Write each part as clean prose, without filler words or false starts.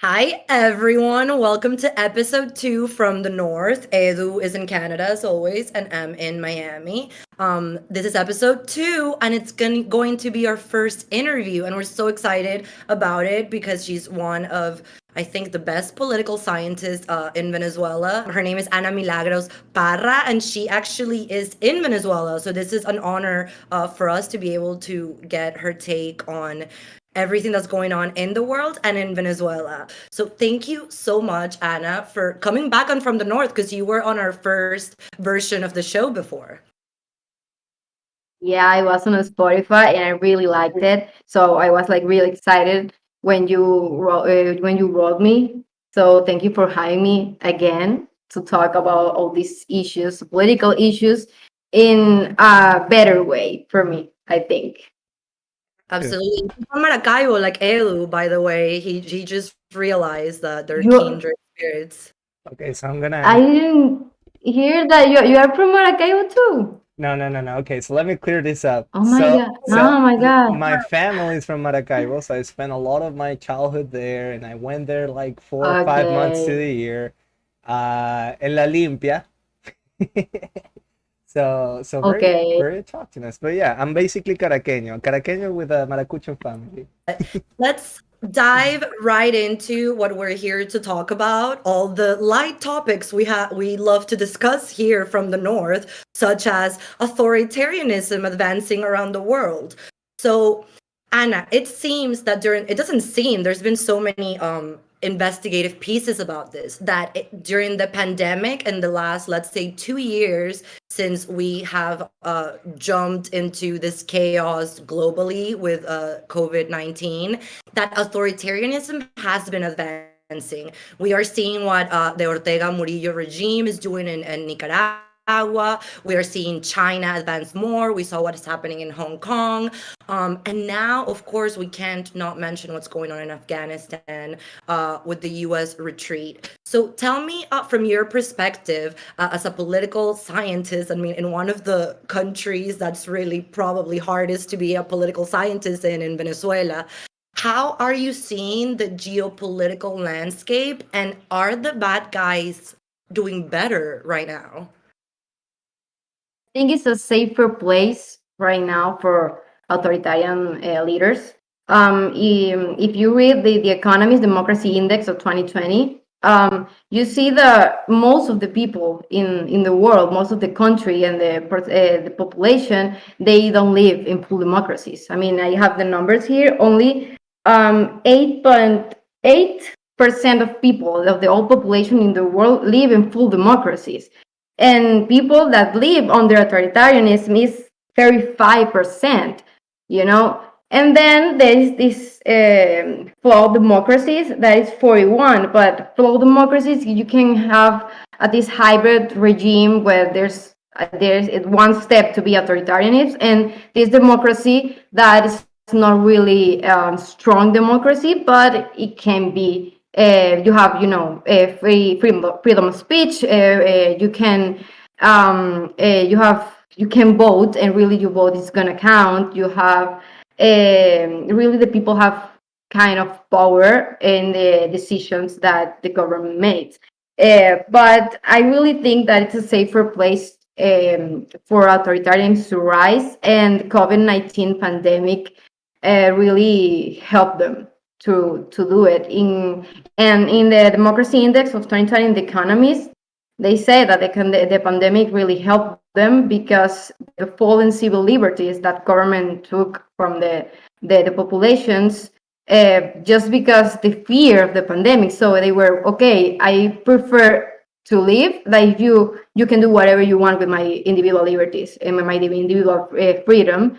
Hi, everyone. Welcome to episode 2 from the North. Edu is in Canada, as always, and I'm in Miami. This is episode 2, and it's going to be our first interview, and we're so excited about it because she's one of, I think, the best political scientists in Venezuela. Her name is Ana Milagros Parra, and she actually is in Venezuela. So, this is an honor for us to be able to get her take on everything that's going on in the world and in Venezuela. So thank you so much, Anna, for coming back on From the North because you were on our first version of the show before. Yeah, I was on Spotify and I really liked it. So I was like really excited when you wrote me. So thank you for having me again to talk about all these issues, political issues, in a better way for me, I think. Yeah. Absolutely. He's from Maracaibo, like Elu, by the way. He just realized that they're kindred You, spirits. Okay, so I didn't hear that you are from Maracaibo too. no. Okay, so let me clear this up. Oh my god! Oh my god! My family is from Maracaibo, so I spent a lot of my childhood there, and I went there like 4 or 5 months to Okay. the year, en La Limpia. So very Okay. very attractiveness. But yeah, I'm basically Caraqueño with a Maracucho family. Let's dive right into what we're here to talk about. All the light topics we love to discuss here from the north, such as authoritarianism advancing around the world. So, Anna, it seems that it doesn't seem there's been so many investigative pieces about this that during the pandemic and the last, let's say, 2 years since we have jumped into this chaos globally with COVID-19, that authoritarianism has been advancing. We are seeing what the Ortega Murillo regime is doing in Nicaragua. We are seeing China advance more. We saw what is happening in Hong Kong. And now, of course, we can't not mention what's going on in Afghanistan with the US retreat. So tell me, from your perspective, as a political scientist, I mean, in one of the countries that's really probably hardest to be a political scientist in Venezuela, how are you seeing the geopolitical landscape, and are the bad guys doing better right now? Think it's a safer place right now for authoritarian leaders. If you read the Economist Democracy Index of 2020, you see that most of the people in the world, most of the country and the population, they don't live in full democracies. I mean, I have the numbers here. Only 8.8% of people of the whole population in the world live in full democracies, and people that live under authoritarianism is 35%, you know. And then there is this flawed democracies that is 41, but flawed democracies you can have this hybrid regime where there's one step to be authoritarianism, and this democracy that is not really strong democracy, but it can be. You have, freedom of speech. You can vote, and really your vote is gonna count. You have really the people have kind of power in the decisions that the government makes. But I really think that it's a safer place for authoritarians to rise, and COVID-19 pandemic really helped them to do it. In the Democracy Index of 2020 in the Economist, they say that the pandemic really helped them because the fall in civil liberties that government took from the populations, just because the fear of the pandemic. So they were, okay, I prefer to live like you can do whatever you want with my individual liberties and my individual freedom,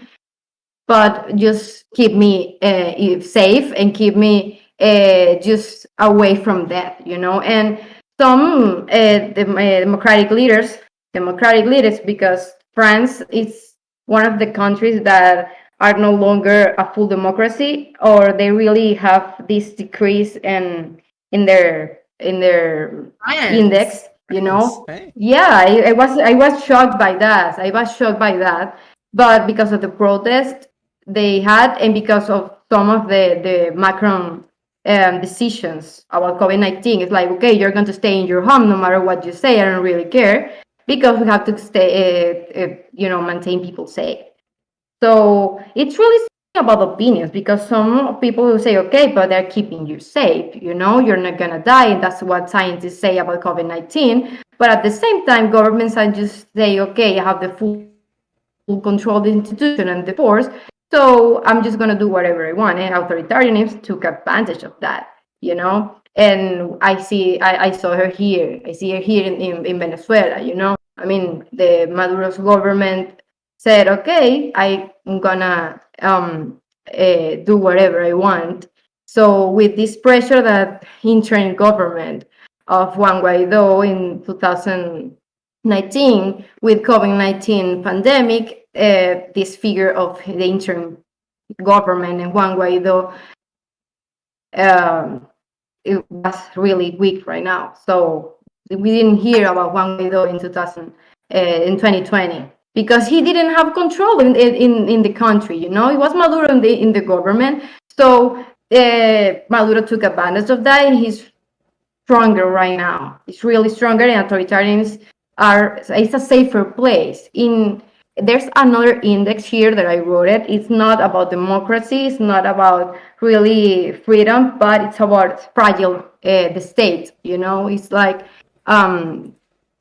but just keep me safe and keep me just away from death, you know. And some democratic leaders, because France is one of the countries that are no longer a full democracy, or they really have this decrease in their Science. index, you Friends, know. hey. Yeah, I was shocked by that. I was shocked by that, but because of the protest they had, and because of some of the Macron decisions about COVID-19. It's like, okay, you're going to stay in your home no matter what you say. I don't really care because we have to stay, maintain people safe. So it's really about opinions because some people will say, okay, but they're keeping you safe. You're not going to die. And that's what scientists say about COVID-19. But at the same time, governments are just say, okay, I have the full control of the institution and the force. So I'm just going to do whatever I want. And authoritarianism took advantage of that. And I saw her here. I see her here in Venezuela. I mean, the Maduro's government said, okay, I'm gonna do whatever I want. So with this pressure that interim government of Juan Guaido in 2019 with COVID-19 pandemic, this figure of the interim government and Juan Guaido, it was really weak right now. So we didn't hear about Juan Guaido in 2020 because he didn't have control in the country. It was Maduro in the government. So Maduro took advantage of that, and he's stronger right now. It's really stronger, and authoritarians it's a safer place. There's another index here that I wrote it. It's not about democracy. It's not about really freedom, but it's about fragile the state. It's like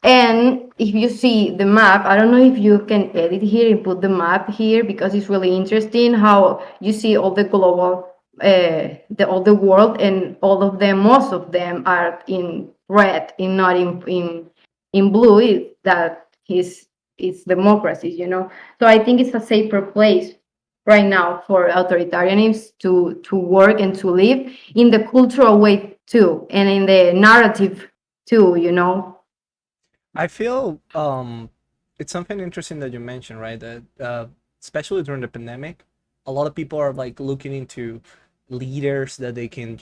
and if you see the map, I don't know if you can edit here and put the map here because it's really interesting how you see all the global, all the world, and all of them, most of them are in red, not in blue. That is it's democracies. So I think it's a safer place right now for authoritarianism to work and to live in the cultural way too, and in the narrative too. I feel it's something interesting that you mentioned, right? That especially during the pandemic, a lot of people are like looking into leaders that they can,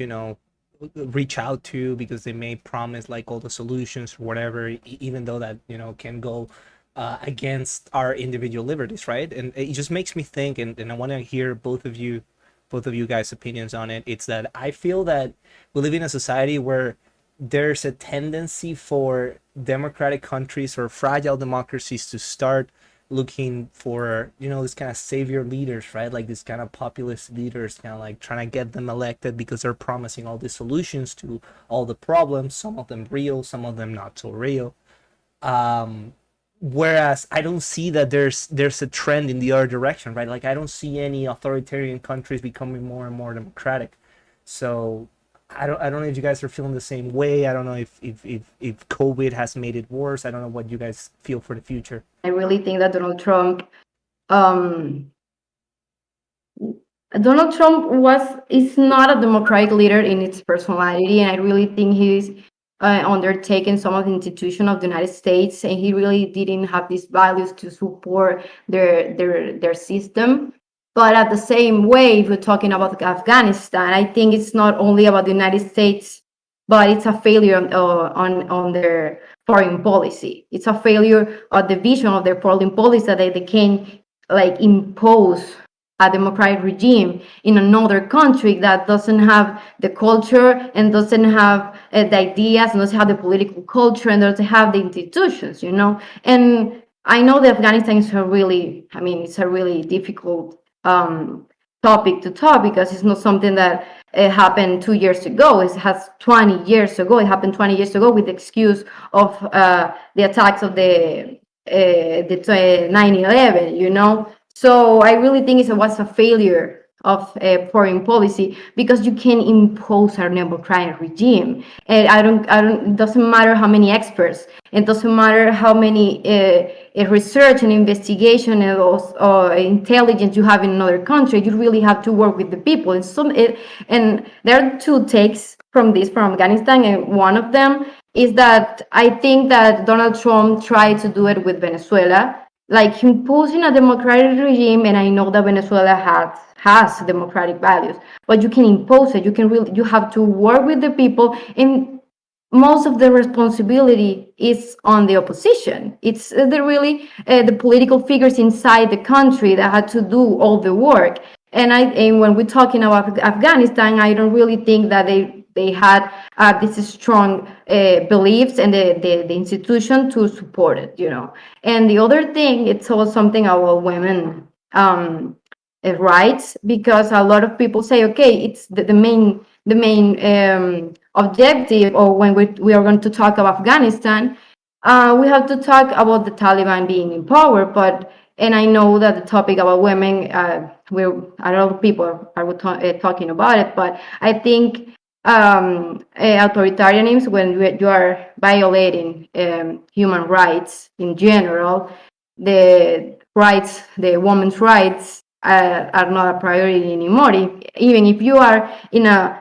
reach out to because they may promise like all the solutions or whatever, even though that can go against our individual liberties, right? And it just makes me think, and I want to hear both of you guys' opinions on it. It's that I feel that we live in a society where there's a tendency for democratic countries or fragile democracies to start looking for this kind of savior leaders, right? Like this kind of populist leaders, kind of like trying to get them elected because they're promising all these solutions to all the problems, some of them real, some of them not so real. Whereas I don't see that there's a trend in the other direction, right? Like I don't see any authoritarian countries becoming more and more democratic. So I don't know if you guys are feeling the same way. I don't know if COVID has made it worse. I don't know what you guys feel for the future. I really think that um, Donald Trump is not a democratic leader in its personality, and I really think he's undertaken some of the institutions of the United States, and he really didn't have these values to support their system. But at the same way, if we're talking about Afghanistan, I think it's not only about the United States, but it's a failure on their foreign policy. It's a failure of the vision of their foreign policy that they can like impose a democratic regime in another country that doesn't have the culture and doesn't have the ideas and doesn't have the political culture and doesn't have the institutions. And I know that Afghanistan is it's a really difficult topic to talk because it's not something that happened 2 years ago. It has 20 years ago. It happened 20 years ago with the excuse of the attacks of the 9/11. So I really think it was a failure of foreign policy because you can impose a democratic regime, and it doesn't matter how many experts, it doesn't matter how many research and investigation and intelligence you have in another country. You really have to work with the people. And there are two takes from Afghanistan, and one of them is that I think that Donald Trump tried to do it with Venezuela, like imposing a democratic regime. And I know that Venezuela has democratic values, but you can impose it. You have to work with the people, and most of the responsibility is on the opposition. It's the political figures inside the country that had to do all the work. And when we're talking about Afghanistan, I don't really think that they had these strong beliefs and the institution to support it, you know. And the other thing, it's also something about women rights, because a lot of people say, okay, it's the main objective, or when we are going to talk about Afghanistan, we have to talk about the Taliban being in power. But and I know that the topic about women, we're a lot of people are talking about it, but I think authoritarianism, when you are violating human rights in general, the women's rights are not a priority anymore. Even if you are in a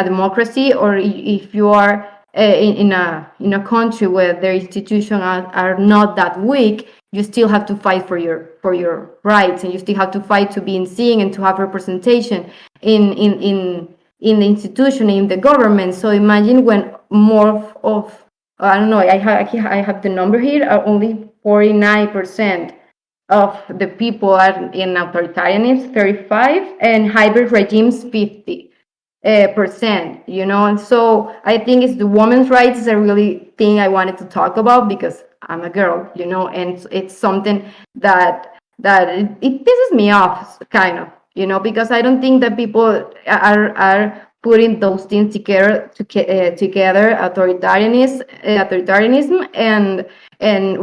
democracy, or if you are in a country where their institutions are not that weak, you still have to fight for your rights, and you still have to fight to be seen and to have representation in the institution, in the government. So imagine when more of I don't know, I have the number here, only 49% of the people are in authoritarianism, 35, and hybrid regimes, 50%, you know. And so I think it's the women's rights is a really thing I wanted to talk about, because I'm a girl, you know, and it's something that it pisses me off, kind of, you know, because I don't think that people are putting those things together, authoritarianism and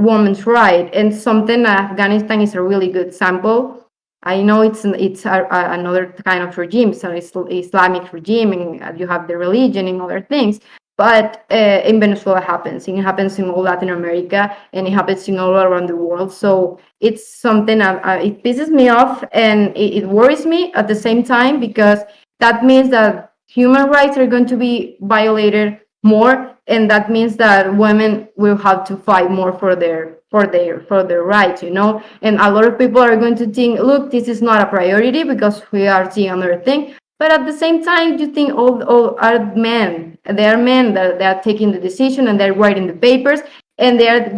women's right. And something Afghanistan is a really good example. I know another kind of regime, so it's Islamic regime, and you have the religion and other things. But in Venezuela happens, and it happens in all Latin America, and it happens in all around the world. So it's something it pisses me off, and it worries me at the same time, because that means that human rights are going to be violated more, and that means that women will have to fight more for their rights, you know. And a lot of people are going to think, look, this is not a priority because we are seeing another thing. But at the same time, you think all are men. They are men that they are taking the decision, and they're writing the papers, and they are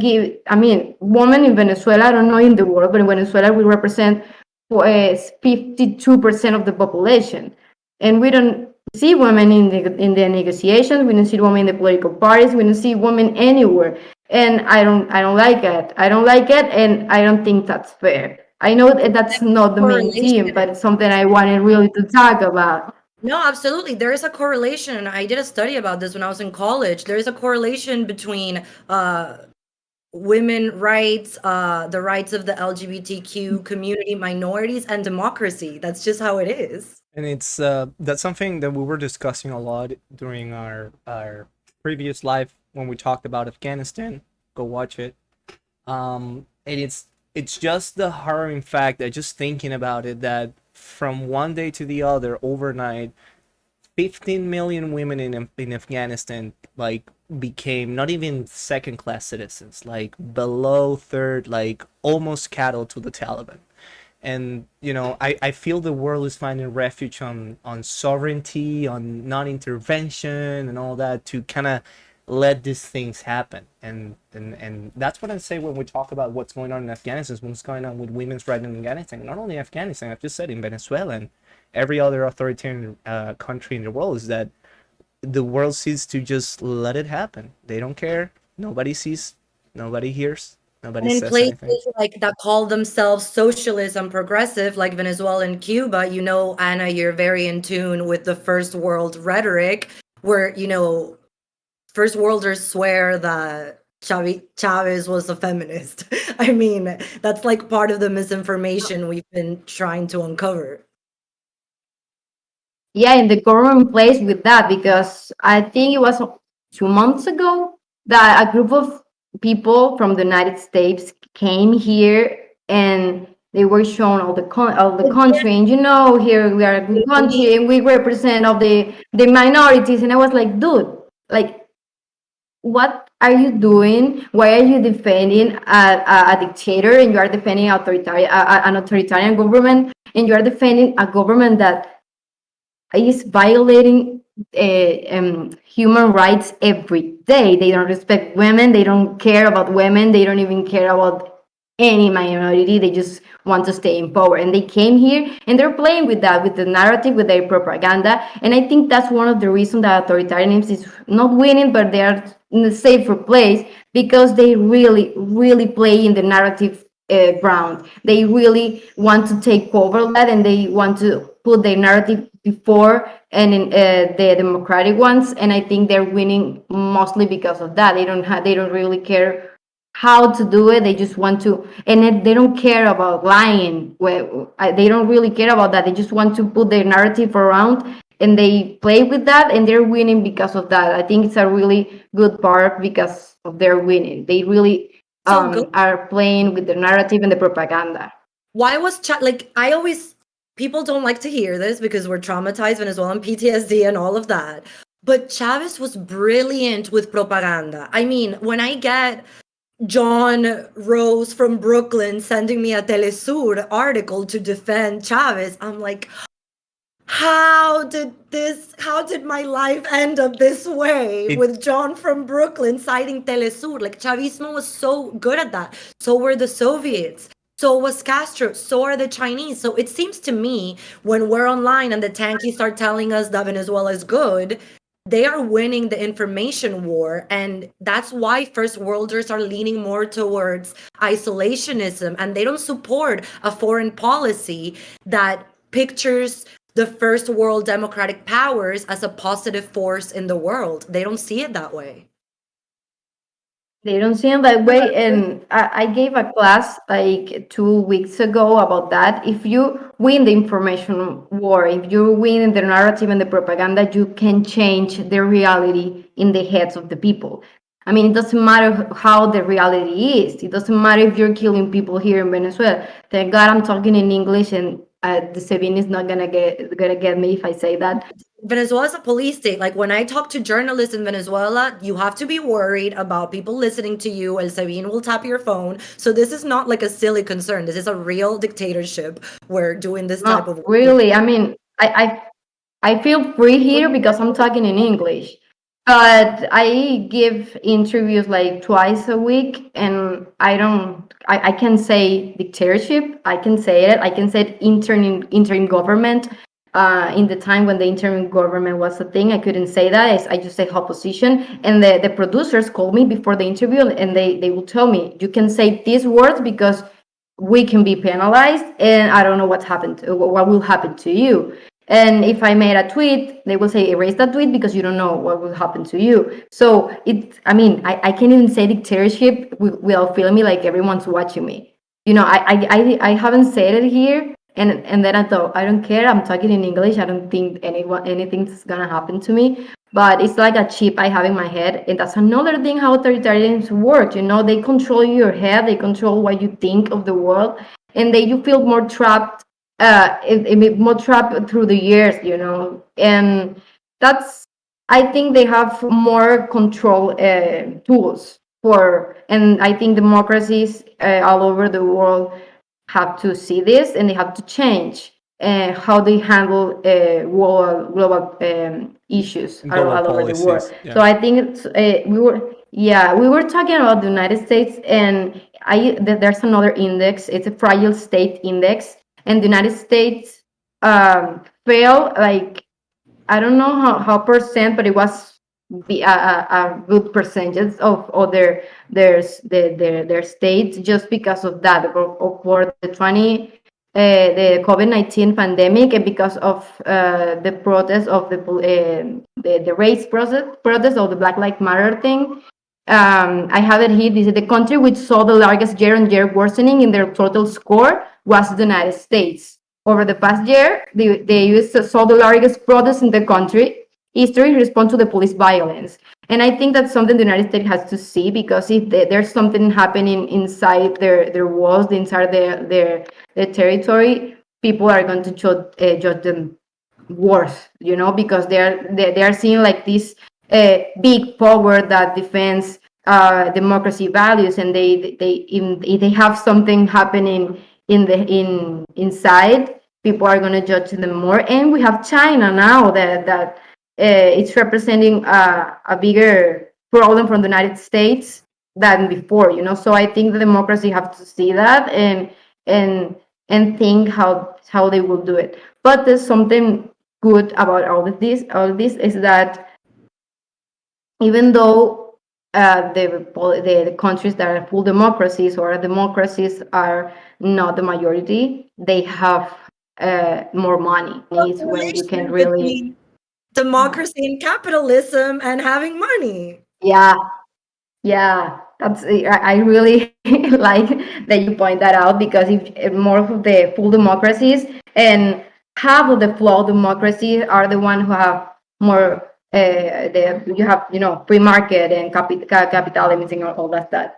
I mean, women in Venezuela, I don't know in the world, but in Venezuela we represent 52% of the population, and we don't see women in the negotiations. We don't see women in the political parties. We don't see women anywhere, and I don't like it. I don't like it, and I don't think that's fair. I know that that's not the main theme, but Correlation. it's something I wanted really to talk about. No, absolutely. There is a correlation. I did a study about this when I was in college. There is a correlation between women rights, the rights of the LGBTQ community, minorities, and democracy. That's just how it is. And it's that's something that we were discussing a lot during our previous live when we talked about Afghanistan. Go watch it. And it's just the harrowing fact that, just thinking about it, that from one day to the other, overnight, 15 million women in Afghanistan like became not even second class citizens, like below third, like almost cattle to the Taliban. And I feel the world is finding refuge on sovereignty, on non-intervention, and all that, to kind of let these things happen. And that's what I say when we talk about what's going on in Afghanistan, what's going on with women's rights in Afghanistan. Not only Afghanistan, I've just said in Venezuela and every other authoritarian country in the world, is that the world sees to just let it happen. They don't care. Nobody sees, nobody hears, nobody And in says anything. places like that call themselves socialist and progressive, like Venezuela and Cuba, Anna, you're very in tune with the first world rhetoric, where, first worlders swear that Chavez was a feminist. I mean, that's like part of the misinformation we've been trying to uncover. Yeah, and the government plays with that, because I think it was 2 months ago that a group of people from the United States came here, and they were shown all the country, and here we are a good country, and we represent of the minorities. And I was like, dude, like, what are you doing? Why are you defending a dictator, and you are defending an authoritarian government, and you are defending a government that is violating human rights every day? They don't respect women. They don't care about women. They don't even care about any minority. They just want to stay in power, and they came here and they're playing with that, with the narrative, with their propaganda. And I think that's one of the reasons that authoritarianism is not winning, but they are in a safer place, because they really play in the narrative ground. They really want to take over that, and they want to put their narrative before and in the democratic ones. And I think they're winning mostly because of that. They don't really care how to do it. They just want to, and they don't care about lying. Well, they don't really care about that. They just want to put their narrative around, and they play with that, and they're winning because of that. I think it's a really good part because of their winning. They really So go. are playing with the narrative and the propaganda. Why was like I always, people don't like to hear this because we're traumatized, Venezuelan PTSD and all of that. But Chavez was brilliant with propaganda. I mean, when I get John Rose from Brooklyn sending me a Telesur article to defend Chavez, I'm like, how did my life end up this way It with John from Brooklyn citing Telesur? Like, Chavismo was so good at that. So were the Soviets. So was Castro. So are the Chinese. So it seems to me, when we're online and the tankies start telling us that Venezuela is good, they are winning the information war. And that's why first worlders are leaning more towards isolationism, and they don't support a foreign policy that pictures the first world democratic powers as a positive force in the world. They don't see it that way. They don't see it that way. And I gave a class like 2 weeks ago about that. If you win the information war, if you win the narrative and the propaganda, you can change the reality in the heads of the people. I mean, it doesn't matter how the reality is. It doesn't matter if you're killing people here in Venezuela. Thank God I'm talking in English, and the Sabine is not gonna get me if I say that. Venezuela is a police state. Like, when I talk to journalists in Venezuela, you have to be worried about people listening to you. El Sabine will tap your phone. So this is not like a silly concern. This is a real dictatorship. We're doing this type No, of work. really. I mean, I feel free here because I'm talking in English, but I give interviews like twice a week, and I can say dictatorship. I can say it. I can say interim government. In the time when the interim government was a thing, I couldn't say that. I just say opposition. And the producers call me before the interview, and they will tell me, you can say these words because we can be penalized, and I don't know what will happen to you. And if I made a tweet, they will say erase that tweet because you don't know what will happen to you. So I mean, I can't even say dictatorship without feeling me like everyone's watching me. I haven't said it here, and then I thought, I don't care, I'm talking in English, I don't think anything's gonna happen to me. But it's like a chip I have in my head, and that's another thing how authoritarians work. They control your head, they control what you think of the world, and then you feel more trapped, more trapped through the years. And that's, I think they have more control tools and I think democracies all over the world have to see this, and they have to change how they handle global issues global all over the world. policies. So Yeah. I think we were talking about the United States, and there's another index. It's a fragile state index, and the United States fell like, I don't know how percent, but it was a good percentage of their states, just because of that, for the COVID-19 pandemic, and because of the protest of the race protest of the Black Lives Matter thing. I have it here. This is the country which saw the largest year-on-year worsening in their total score was the United States. Over the past year, the US saw the largest protests in the country history respond to the police violence. And I think that's something the United States has to see, because if there's something happening inside their walls, inside their territory, people are going to judge them worse, because they are seeing like this big power that defends democracy values, and if they have something happening inside, people are going to judge them more. And we have China now that it's representing a bigger problem from the United States. than before, so I think the democracy have to see that and and think how they will do it. But there's something good about all of this is that even though the countries that are full democracies or democracies are not the majority, they have more money. What's It's the when you can relation really, between democracy and capitalism and having money? yeah, yeah, I really like that you point that out, because if more of the full democracies and half of the flawed democracies are the one who have more, you have, free market and capitalism and all that stuff.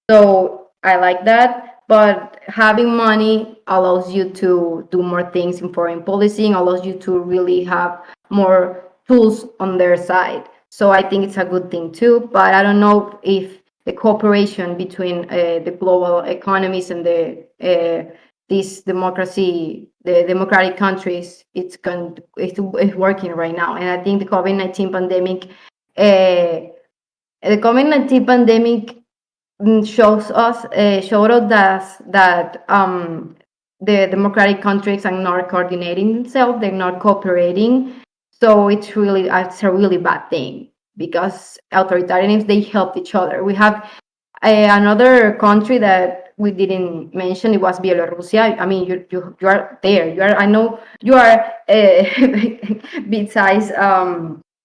So I like that, but having money allows you to do more things in foreign policy and allows you to really have more tools on their side. So I think it's a good thing too. But I don't know if the cooperation between the global economies and the democratic countries, it's working right now. And I think uh, the COVID-19 pandemic showed us that the democratic countries are not coordinating themselves, they're not cooperating. So it's a really bad thing, because authoritarians, they help each other. We have another country that we didn't mention. It was Belarusia. I mean, you are there. I know you are besides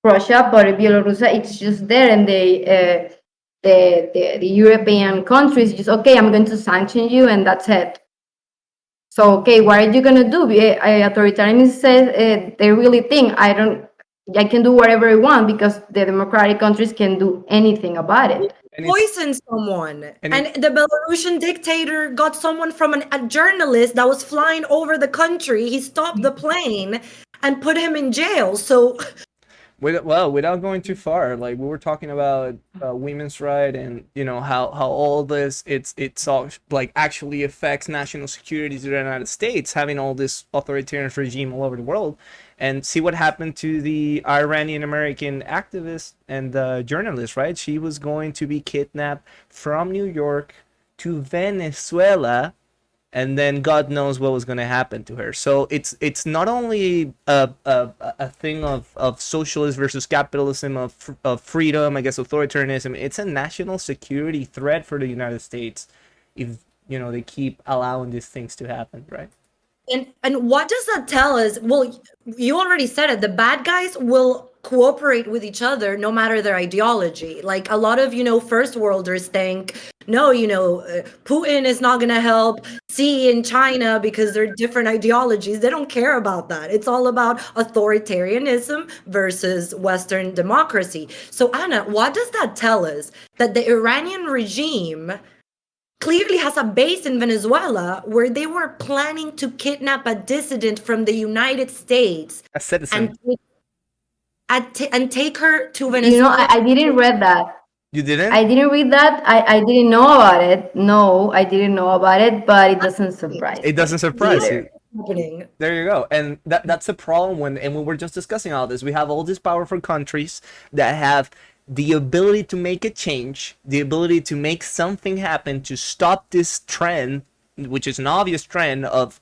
Russia, but Belarusia, it's just there, and the European countries just, okay, I'm going to sanction you, and that's it. So, okay, what are you gonna do? Authoritarianism says they really think I can do whatever I want, because the democratic countries can do anything about it. And it's Poison someone. and And it the Belarusian dictator got someone from a journalist that was flying over the country. He stopped the plane and put him in jail. So without going too far, like we were talking about women's right, and how all this it's all like actually affects national security to the United States, having all this authoritarian regime all over the world, and see what happened to the Iranian American activist and journalist, right? She was going to be kidnapped from New York to Venezuela, and then God knows what was going to happen to her. So it's not only a thing of socialism versus capitalism, of freedom, I guess authoritarianism. It's a national security threat for the United States if they keep allowing these things to happen, right? and what does that tell us? Well, you already said it. The bad guys will cooperate with each other no matter their ideology. Like a lot of, first worlders think, no, Putin is not going to help Xi in China because they're different ideologies. They don't care about that. It's all about authoritarianism versus Western democracy. So, Anna, what does that tell us? That the Iranian regime clearly has a base in Venezuela where they were planning to kidnap a dissident from the United States A citizen. and and take her to I, Venezuela. I didn't read that. You didn't? I didn't read that. I didn't know about it. No, I didn't know about it, but it doesn't surprise It doesn't me surprise either. you. Happening. There you go. And that's a problem when we're just discussing all this. We have all these powerful countries that have the ability to make a change, the ability to make something happen to stop this trend, which is an obvious trend of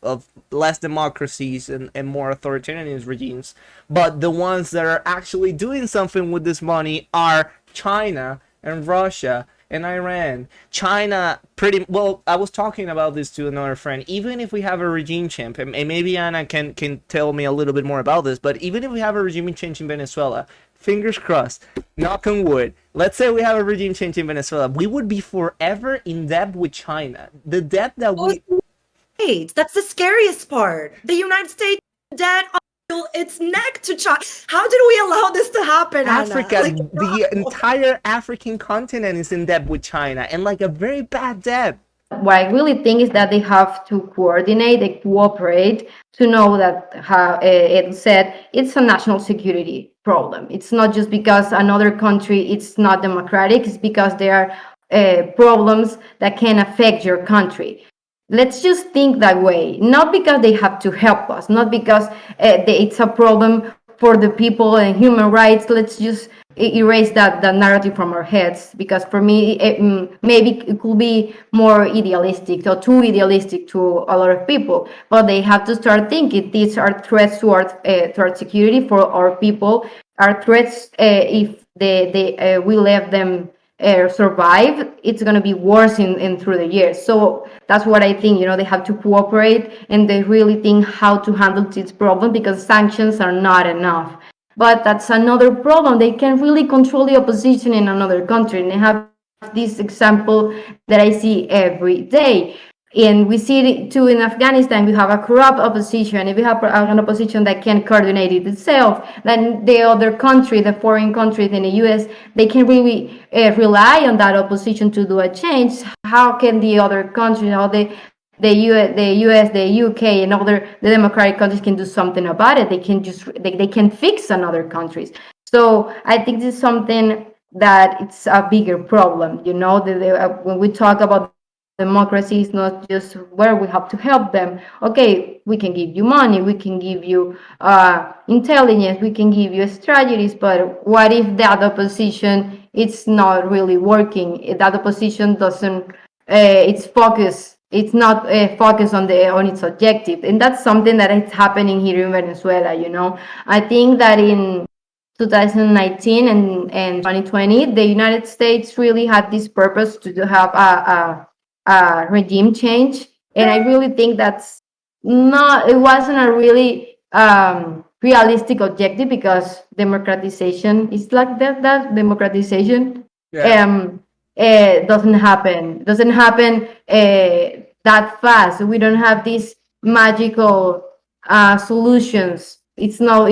less democracies and more authoritarian regimes. But the ones that are actually doing something with this money are China and Russia and Iran. China, pretty well. I was talking about this to another friend. Even if we have a regime change, and maybe Anna can tell me a little bit more about this, but even if we have a regime change in Venezuela, fingers crossed, knock on wood, let's say we have a regime change in Venezuela, we would be forever in debt with China. The debt that we States. That's the scariest part. The United States dead until its neck to China. How did we allow this to happen, Africa, Anna? Like, the entire African continent is in debt with China, and like a very bad debt. What I really think is that they have to coordinate and cooperate to know that, how it said, it's a national security problem. It's not just because another country it's not democratic. It's because there are problems that can affect your country. Let's just think that way. Not because they have to help us. Not because it's a problem for the people and human rights. Let's just erase that narrative from our heads, because for me maybe it could be more idealistic or too idealistic to a lot of people, but they have to start thinking these are threats to our security, for our people, are threats. If we let them survive, it's going to be worse in through the years. So that's what I think. They have to cooperate, and they really think how to handle this problem, because sanctions are not enough. But that's another problem. They can really control the opposition in another country, and they have this example that I see every day. And we see it too in Afghanistan. We have a corrupt opposition. If we have an opposition that can coordinate it itself, then the other country, the foreign countries in the US, they can really rely on that opposition to do a change. How can the other countries, how the US, the UK, and other the democratic countries can do something about it? They can just they can fix another countries. So I think this is something that it's a bigger problem. When we talk about democracy, it's not just where we have to help them. Okay, we can give you money, we can give you intelligence, we can give you strategies, but what if that opposition it's not really working? If that opposition doesn't, it's focused. It's not focused on its objective, and that's something that is happening here in Venezuela. I think that in 2019 and 2020, the United States really had this purpose to have a regime change. And I really think it wasn't a really realistic objective, because democratization is like that democratization Yeah. doesn't happen that fast. We don't have these magical solutions. It's no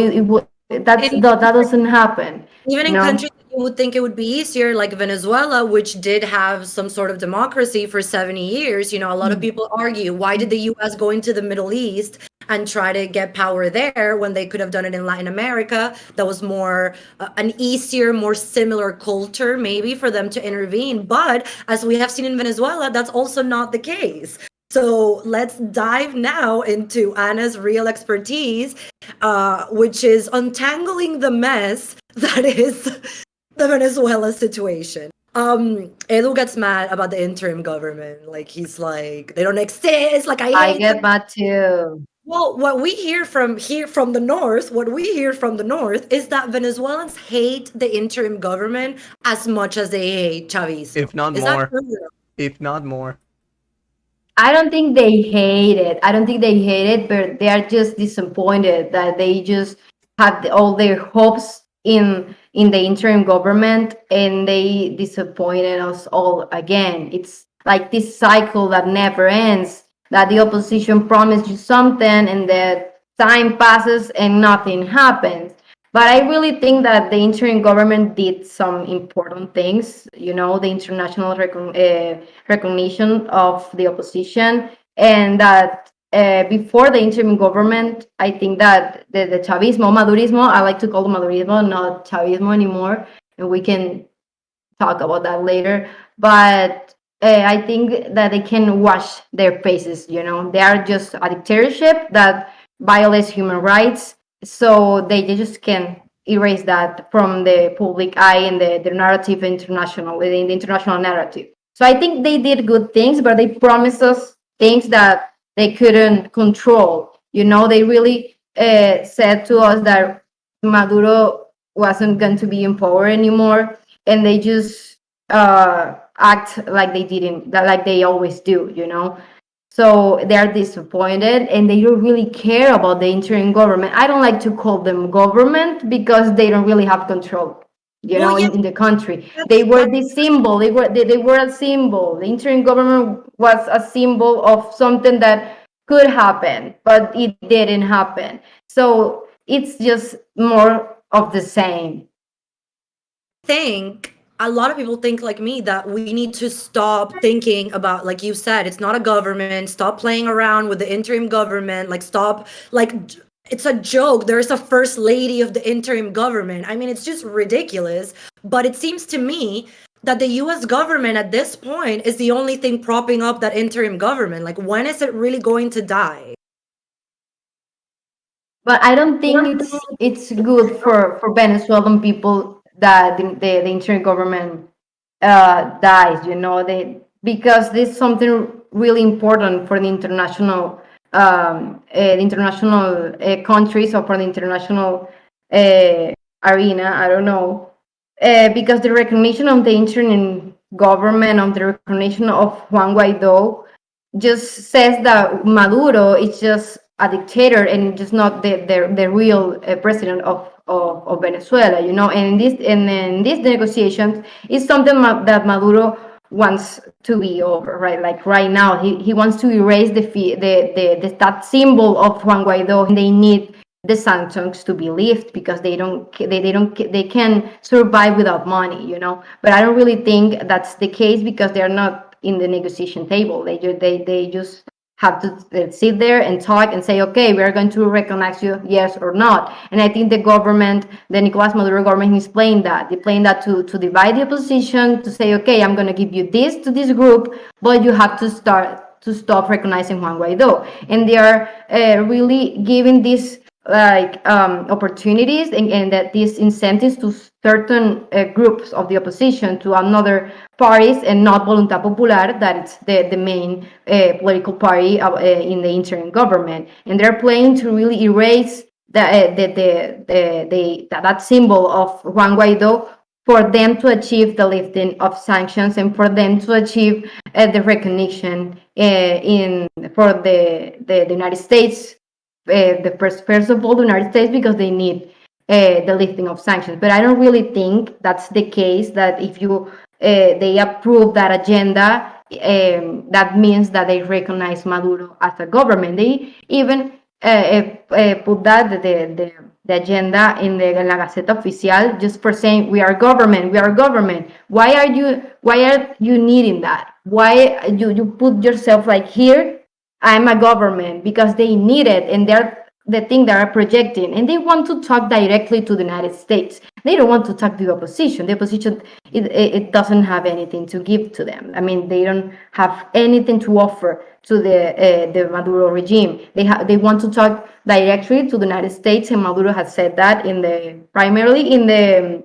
And that doesn't happen, even you in know. countries that you would think it would be easier, like Venezuela, which did have some sort of democracy for 70 years, a lot of people argue, why did the US go into the Middle East and try to get power there when they could have done it in Latin America? That was more an easier, more similar culture, maybe, for them to intervene. But as we have seen in Venezuela, that's also not the case. So let's dive now into Anna's real expertise, which is untangling the mess that is the Venezuela situation. Edu gets mad about the interim government. Like, he's like, they don't exist. Like, I I hate get them. that too. Well, what we hear from the north, what we hear from the north is that Venezuelans hate the interim government as much as they hate Chavismo. If not Is that more. true? If not more. I don't think they hate it. I don't think they hate it, but they are just disappointed that they just had all their hopes in the interim government, and they disappointed us all again. It's like this cycle that never ends. That the opposition promised you something, and that time passes and nothing happens. But I really think that the interim government did some important things. The international recognition of the opposition, and that before the interim government, I think that the Chavismo, Madurismo, I like to call it Madurismo, not Chavismo anymore, and we can talk about that later. But I think that they can wash their faces. They are just a dictatorship that violates human rights, so they just can erase that from the public eye and the narrative international within the international narrative. So I think they did good things, but they promised us things that they couldn't control. They really said to us that Maduro wasn't going to be in power anymore, and they just act like they didn't, like they always do. So they are disappointed, and they don't really care about the interim government. I don't like to call them government, because they don't really have control, Well, yeah, in the country. that's They were the symbol. They were a symbol. The interim government was a symbol of something that could happen, but it didn't happen. So it's just more of the same. think a lot of people think like me that we need to stop thinking about, like you said, it's not a government. Stop playing around with the interim government. Like, stop, it's a joke. There's a first lady of the interim government. I mean, it's just ridiculous. But it seems to me that the US government at this point is the only thing propping up that interim government. Like, when is it really going to die? But I don't think it's good for Venezuelan people that the interim government dies. You know, because this is something really important for the international countries, or for the international uh, arena. I don't know, because the recognition of the interim government, of the recognition of Juan Guaido, just says that Maduro is just a dictator and just not the real president of Venezuela, you know. And in these negotiations, it's something that Maduro wants to be over, right? Like right now, he wants to erase that symbol of Juan Guaido, and they need the sanctions to be lifted because they can survive without money, you know. But I don't really think that's the case because they're not in the negotiation table. They just have to sit there and talk and say, okay, we are going to recognize you, yes or not. And I think the government, the Nicolas Maduro government, is playing that. They're playing that to divide the opposition, to say, okay, I'm going to give you this to this group, but you have to stop recognizing Juan Guaido. And they are really giving this like opportunities and that these incentives to certain groups of the opposition, to another parties, and not Voluntad Popular, that it's the main political party in the interim government. And they're playing to really erase that symbol of Juan Guaido, for them to achieve the lifting of sanctions and for them to achieve the recognition in for the United States, first of all, the United States, because they need the lifting of sanctions. But I don't really think that's the case. That if they approve that agenda, that means that they recognize Maduro as a government. They even put that the agenda in la Gaceta Oficial, just for saying we are government, we are government. Why are you needing that? Why you put yourself like here? I'm a government, because they need it, and they're the thing they are projecting, and they want to talk directly to the United States. They don't want to talk to the opposition. The opposition, it doesn't have anything to give to them. I mean, they don't have anything to offer to the Maduro regime. They want to talk directly to the United States, and Maduro has said that primarily in the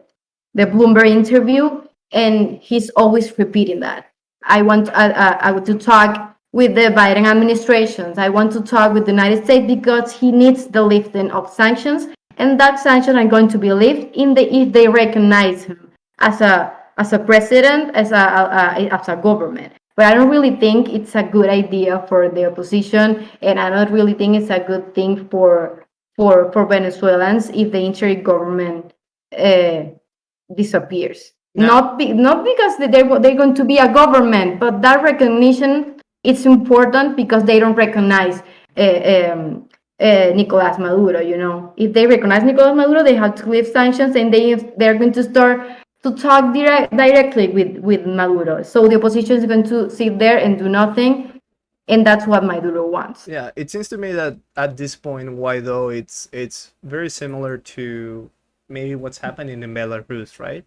Bloomberg interview, and he's always repeating that. I want to talk with the Biden administrations. I want to talk with the United States because he needs the lifting of sanctions, and that sanctions are going to be lifted if they recognize him as a president, as a government. But I don't really think it's a good idea for the opposition, and I don't really think it's a good thing for Venezuelans if the interim government uh, disappears. Now, Not because they're going to be a government, but that recognition, it's important because they don't recognize Nicolas Maduro. You know, if they recognize Nicolas Maduro, they have to lift sanctions, and they're going to start to talk directly with Maduro. So the opposition is going to sit there and do nothing, and that's what Maduro wants. yeah, it seems to me that at this point, why though, it's very similar to maybe what's happening in Belarus, right?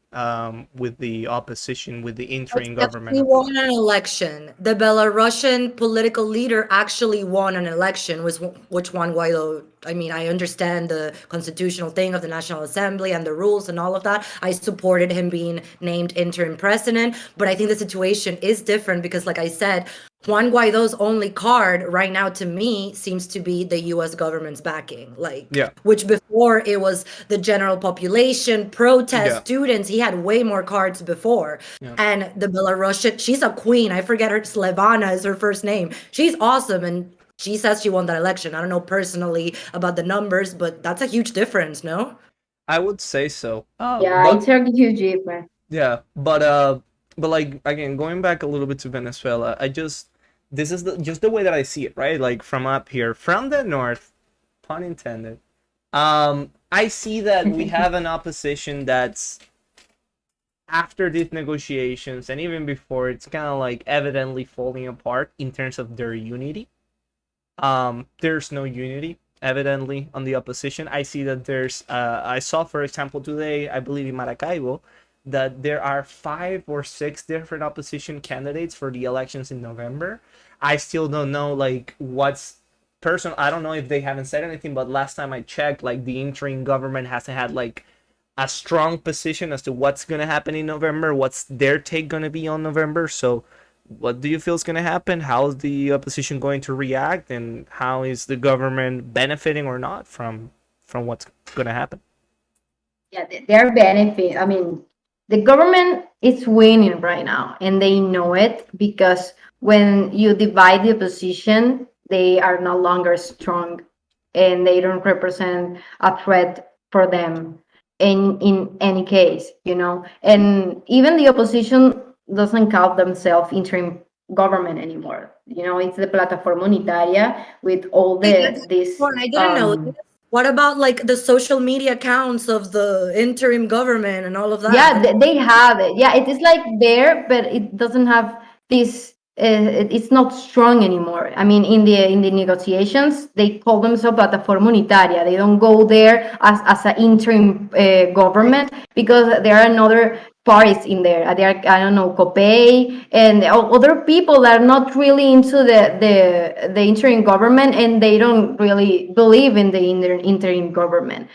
With the opposition, with the interim Except government he of won an election. The Belarusian political leader actually won an election, which Juan Guaido. I mean, I understand the constitutional thing of the National Assembly and the rules and all of that. I supported him being named interim president, but I think the situation is different because, like I said, Juan Guaido's only card right now to me seems to be the US government's backing. Like, yeah, which before it was the general population, protest, yeah, students. He had way more cards before. yeah. And the Belarusian, she's a queen. I forget her, Slevana is her first name. She's awesome. And she says she won that election. I don't know personally about the numbers, but that's a huge difference, no? I would say so. Yeah, But it's a huge difference. yeah, but like again, going back a little bit to Venezuela, this is just the way that I see it, right? Like from up here, from the north, pun intended. I see that we have an opposition that's after these negotiations and even before, it's kind of like evidently falling apart in terms of their unity. There's no unity evidently on the opposition. I see that I saw, for example, today, I believe in Maracaibo, that there are 5 or 6 different opposition candidates for the elections in November. I still don't know like what's person, I don't know if they haven't said anything, but last time I checked, like the interim government hasn't had like a strong position as to what's gonna happen in November, what's their take gonna be on November. So what do you feel is going to happen? How is the opposition going to react, and how is the government benefiting or not from what's going to happen? Yeah, their benefit. I mean, the government is winning right now, and they know it because when you divide the opposition, they are no longer strong, and they don't represent a threat for them in any case, you know. And even the opposition doesn't call themselves interim government anymore. You know, it's the Plataforma Unitaria with all Wait, the this I didn't know this. What about like the social media accounts of the interim government and all of yeah, that? they have it. Yeah, it is like there, but it doesn't have this. It's not strong anymore. I mean, in the negotiations, they call themselves plataforma unitaria. They don't go there as an interim government because there are another parties in there. There are, I don't know, COPEI and other people that are not really into the interim government, and they don't really believe in the interim government.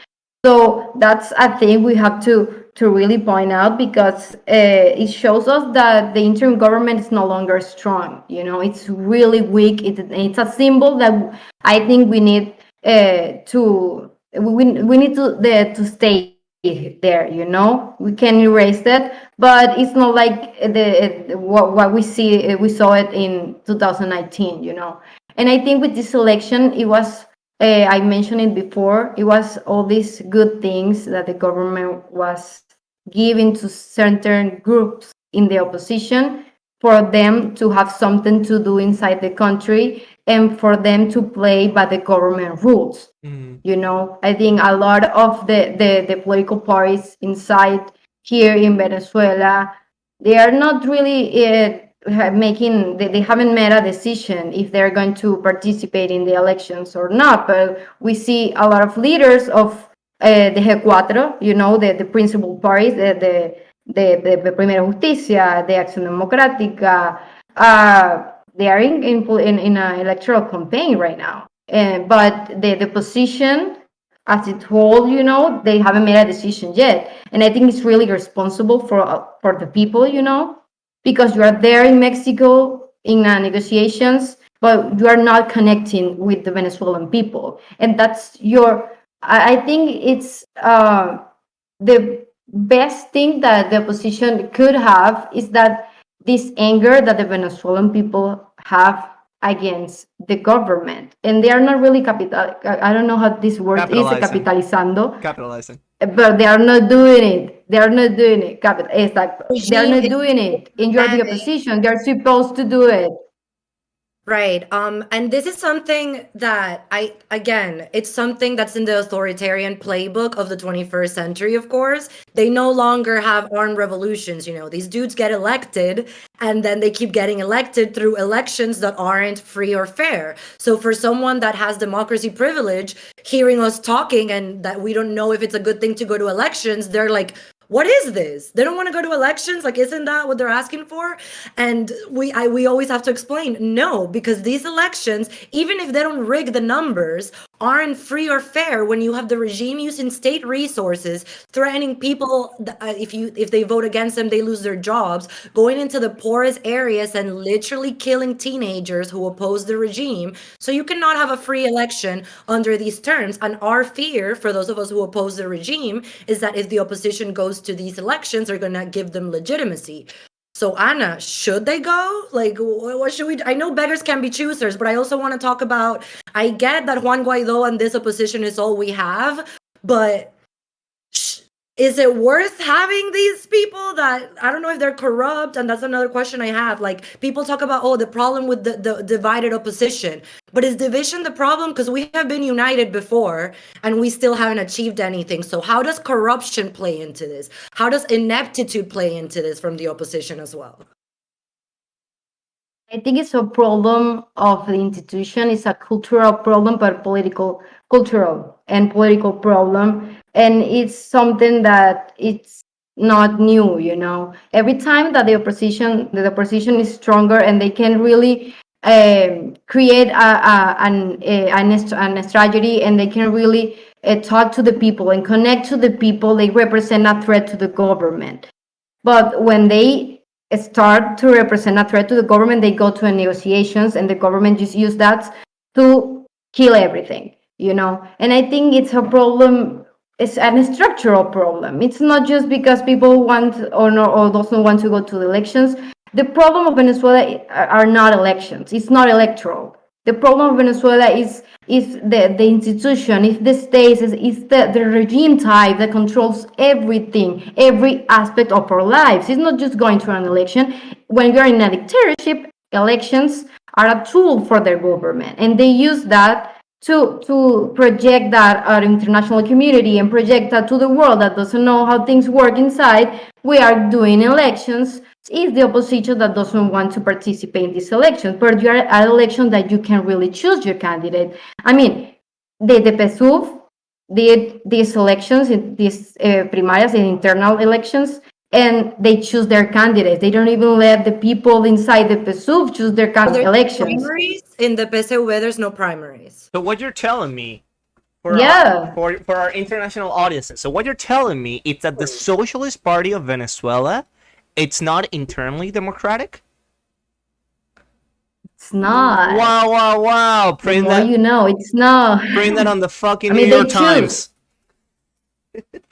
So that's a thing we have to really point out because it shows us that the interim government is no longer strong. You know, it's really weak. It's a symbol that I think we need we need to stay there. You know, we can erase that, but it's not like what we saw it in 2019. You know, and I think with this election, it was I mentioned it before. It was all these good things that the government was giving to certain groups in the opposition for them to have something to do inside the country and for them to play by the government rules. Mm. You know, I think a lot of the political parties inside here in Venezuela, they are not really making, they haven't made a decision if they're going to participate in the elections or not. But we see a lot of leaders of the G4, you know, the principal parties, the Primera Justicia, the Acción Democrática, they are in an electoral campaign right now. But the position as it whole, you know, they haven't made a decision yet. And I think it's really responsible for the people, you know, because you are there in Mexico in negotiations, but you are not connecting with the Venezuelan people. And that's your, I think it's the best thing that the opposition could have is that this anger that the Venezuelan people have against the government, and they are not really capital. I don't know how this word is, Capitalizing. capitalizando, Capitalizing. but they are not doing it. They are not doing it. Exactly. They are Regime not is doing it. And you're the demanding. opposition. They're supposed to do it. Right. And this is something that again, it's something that's in the authoritarian playbook of the 21st century, of course. They no longer have armed revolutions, you know. These dudes get elected and then they keep getting elected through elections that aren't free or fair. So for someone that has democracy privilege, hearing us talking and that we don't know if it's a good thing to go to elections, they're like, what is this? They don't want to go to elections? Like, isn't that what they're asking for? And we always have to explain, no, because these elections, even if they don't rig the numbers, aren't free or fair when you have the regime using state resources, threatening people. If they vote against them, they lose their jobs, going into the poorest areas and literally killing teenagers who oppose the regime. So you cannot have a free election under these terms. And our fear, for those of us who oppose the regime, is that if the opposition goes to these elections, they're going to give them legitimacy. So Anna, should they go? Like, what should we do? I know beggars can be choosers, but I also want to talk about, I get that Juan Guaido and this opposition is all we have, but is it worth having these people that, I don't know if they're corrupt? And that's another question I have. Like, people talk about, oh, the problem with the divided opposition. But is division the problem? Because we have been united before and we still haven't achieved anything. So how does corruption play into this? How does ineptitude play into this from the opposition as well? I think it's a problem of the institution. It's a cultural problem, but cultural and political problem. And it's something that it's not new, you know. Every time that the opposition is stronger and they can really create an strategy, and they can really talk to the people and connect to the people. They represent a threat to the government. But when they start to represent a threat to the government, they go to negotiations, and the government just use that to kill everything, you know. And I think it's a problem. It's a structural problem. It's not just because people want or no, or doesn't want to go to the elections. The problem of Venezuela are not elections. It's not electoral. The problem of Venezuela is the institution, is the state, is the regime type that controls everything, every aspect of our lives. It's not just going to an election. When you're in a dictatorship, elections are a tool for their government, and they use that to project that our international community and project that to the world that doesn't know how things work inside. We are doing elections. It's the opposition that doesn't want to participate in these elections, but you are at election that you can really choose your candidate. I mean, the PSUV did these elections, these primarias and internal elections, and they choose their candidates. They don't even let the people inside the PSUV choose their So there's elections. primaries in the PSV. There's no primaries. So what you're telling me for Yeah. for our international audiences. So what you're telling me is that the Socialist Party of Venezuela, it's not internally democratic? It's not. Wow, wow, wow. The more you know, it's not. Print that on the fucking I mean, New York they choose. Times.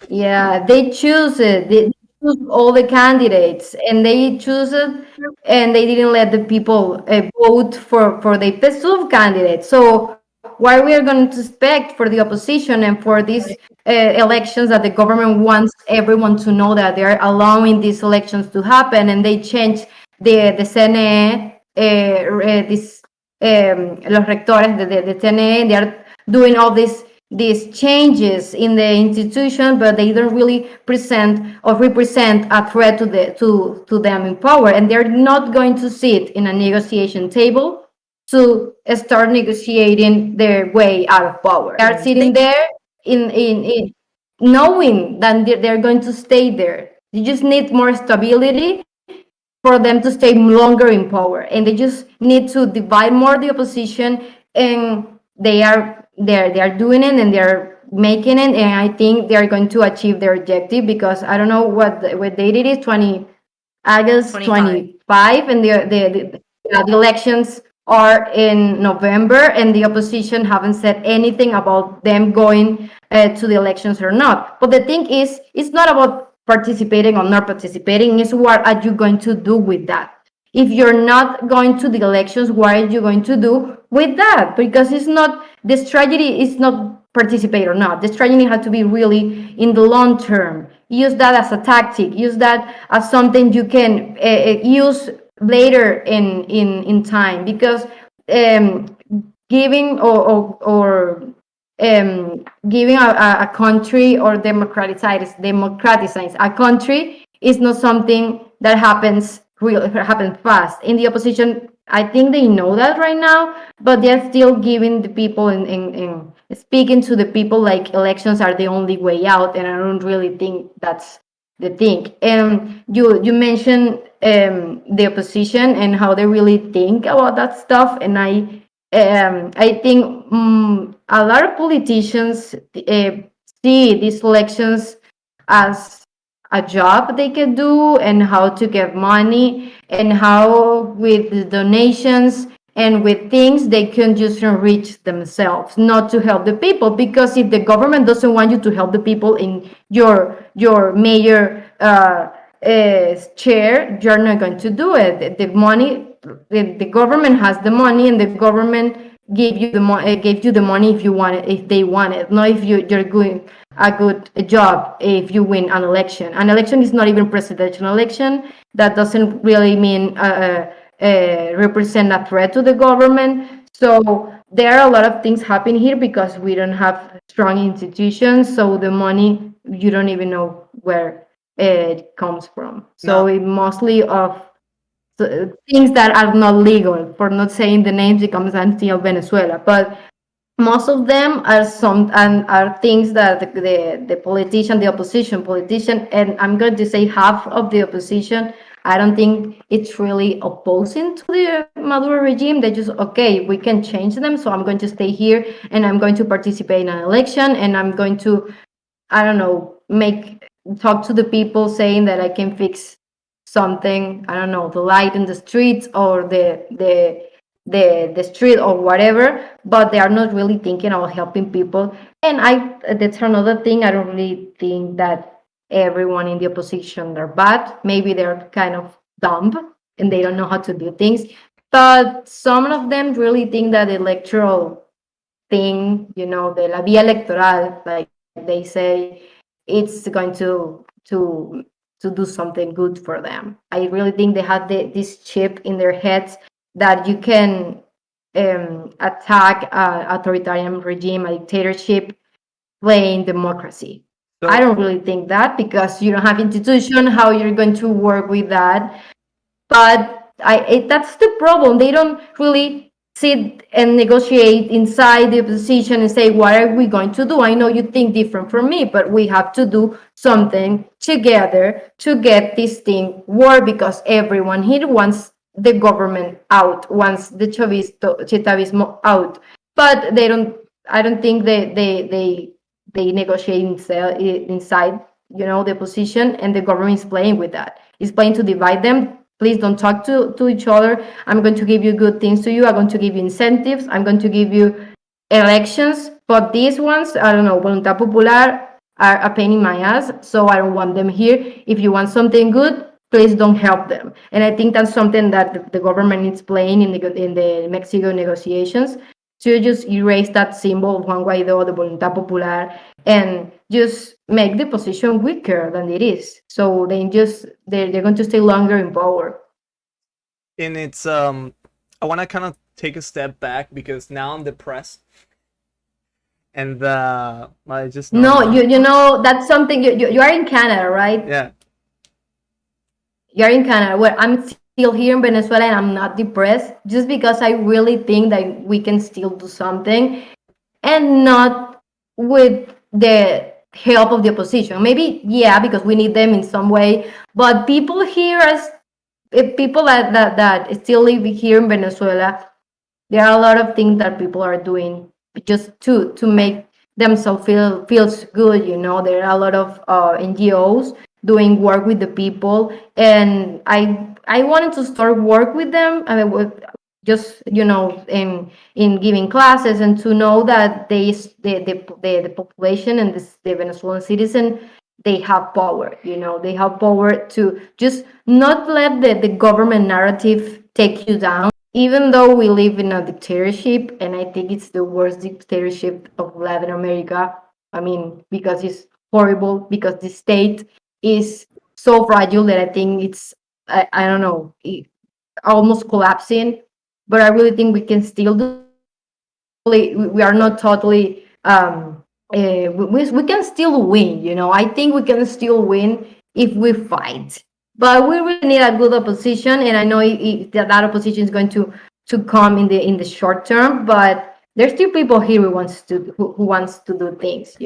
Yeah, they choose it. They choose all the candidates, and they choose it, and they didn't let the people vote for the PSUV candidate. So why we are going to expect for the opposition and for these elections that the government wants everyone to know that they are allowing these elections to happen, and they change the CNE, this los rectores de CNE, they are doing all these changes in the institution, but they don't really present or represent a threat to them in power, and they're not going to sit in a negotiation table to start negotiating their way out of power. They are sitting there in knowing that they're going to stay there. You just need more stability for them to stay longer in power, and they just need to divide more the opposition, and they are doing it, and they're making it, and I think they are going to achieve their objective, because I don't know what date it is, 20 August 25, and the elections are in November, and the opposition haven't said anything about them going to the elections or not. But the thing is, it's not about participating or not participating, it's what are you going to do with that. If you're not going to the elections, what are you going to do with that? Because it's not, the strategy is not participate or not. The strategy has to be really in the long term. Use that as a tactic. Use that as something you can use later in time. Because giving or giving a country or democraticize a country is not something that happens fast. In the opposition, I think they know that right now, but they're still giving the people and speaking to the people like elections are the only way out, and I don't really think that's the thing. And you mentioned the opposition and how they really think about that stuff, and I think a lot of politicians see these elections as a job they can do, and how to get money, and how with the donations and with things they can just enrich themselves, not to help the people. Because if the government doesn't want you to help the people in your major chair, you're not going to do it. The money, the government has the money, and the government gave you the money if you want it, if they want it, not if you're doing a good job. If you win an election is not even presidential election. That doesn't really mean represent a threat to the government. So there are a lot of things happening here because we don't have strong institutions. So the money, you don't even know where it comes from. So it mostly of things that are not legal, for not saying the names, it comes until Venezuela. But most of them are are things that the politician, the opposition politician, and I'm going to say half of the opposition I don't think it's really opposing to the Maduro regime. They just, okay, we can change them, so I'm going to stay here and I'm going to participate in an election and I'm going to, I don't know, talk to the people saying that I can fix something, I don't know, the light in the streets or the street or whatever, but they are not really thinking about helping people. And that's another thing. I don't really think that everyone in the opposition are bad. Maybe they're kind of dumb and they don't know how to do things. But some of them really think that the electoral thing, the la vía electoral, like they say, it's going to do something good for them. I really think they had this chip in their heads that you can attack authoritarian regime, a dictatorship, playing democracy. I So don't really think that because you don't have institution. How you're going to work with that? But that's the problem. They don't really sit and negotiate inside the opposition and say, what are we going to do? I know you think different from me, but we have to do something together to get this thing work, because everyone here wants the government out, wants the Chavismo out. But they don't, I don't think they negotiate inside, the opposition, and the government is playing with that. It's playing to divide them. Please don't talk to each other. I'm going to give you good things to you. I'm going to give you incentives. I'm going to give you elections. But these ones, I don't know, Voluntad Popular are a pain in my ass. So I don't want them here. If you want something good, please don't help them. And I think that's something that the government is playing in the Mexico negotiations, to just erase that symbol of Juan Guaido, the Voluntad Popular, and just make the position weaker than it is. So they're going to stay longer in power. and it's I want to kind of take a step back because now I'm depressed, and I just No, normally, that's something you are in Canada, right? yeah. You're in Canada. Where I'm still here in Venezuela and I'm not depressed, just because I really think that we can still do something, and not with the help of the opposition. Maybe, yeah, because we need them in some way. But people here, as people that still live here in Venezuela, there are a lot of things that people are doing just to make themselves feels good. There are a lot of NGOs doing work with the people, and I wanted to start work with them. I mean, with just in giving classes, and to know that the population and the Venezuelan citizen, they have power. They have power to just not let the government narrative take you down, even though we live in a dictatorship. And I think it's the worst dictatorship of Latin America. I mean, because it's horrible, because the state is so fragile that I think it's, I don't know, almost collapsing. But I really think we can still do something. We are not totally, we can still win. I think we can still win if we fight. But we really need a good opposition, and I know that opposition is going to come in the short term. But there's still people here who wants to do things,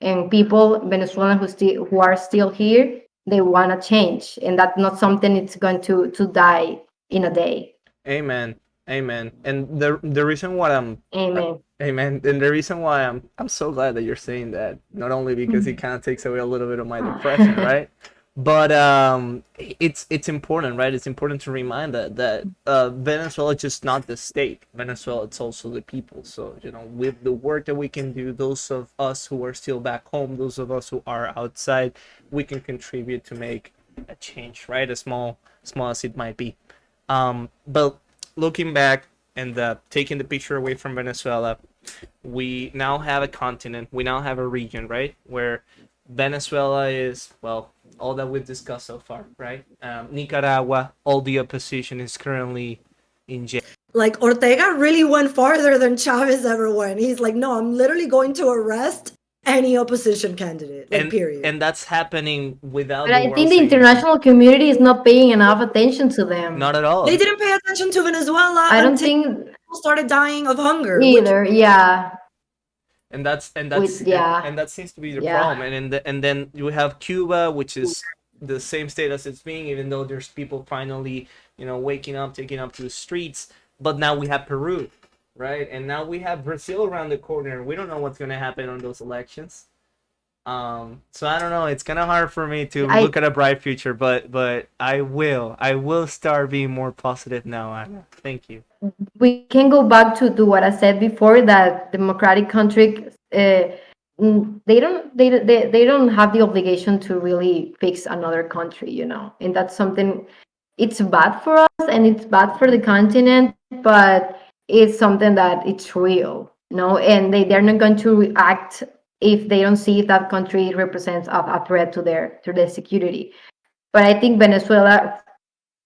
and people Venezuelans who are still here, they want to change, and that's not something it's going to die in a day. Amen. Amen. And the reason why Amen. amen. And the reason why I'm so glad that you're saying that, not only because it kind of takes away a little bit of my depression, right? But it's important, right? It's important to remind that Venezuela is just not the state. Venezuela, it's also the people. So with the work that we can do, those of us who are still back home, those of us who are outside, we can contribute to make a change, right? As small as it might be. But looking back and taking the picture away from Venezuela, we now have a continent, we now have a region, right? Where Venezuela is, well, all that we've discussed so far, right? Nicaragua, all the opposition is currently in jail. Like Ortega really went farther than Chavez ever went. He's like, no, I'm literally going to arrest any opposition candidate. Like, period. And that's happening without But the I world think the saying international community is not paying enough attention to them. not at all. They didn't pay attention to Venezuela I don't until think people started dying of hunger, which either. Yeah. And With, yeah. that seems to be the Yeah. problem. And then you have Cuba, which is the same state as it's being, even though there's people finally, waking up, taking up to the streets. But now we have Peru, right? And now we have Brazil around the corner. We don't know what's going to happen on those elections. So I don't know. It's kind of hard for me to I look at a bright future, but I will start being more positive now, Anna. Thank you. we can go back to what I said before, that democratic countries, they don't have the obligation to really fix another country, and that's something. It's bad for us and it's bad for the continent, but it's something that it's real, and they're not going to react if they don't see that country represents a threat to their security. But I think Venezuela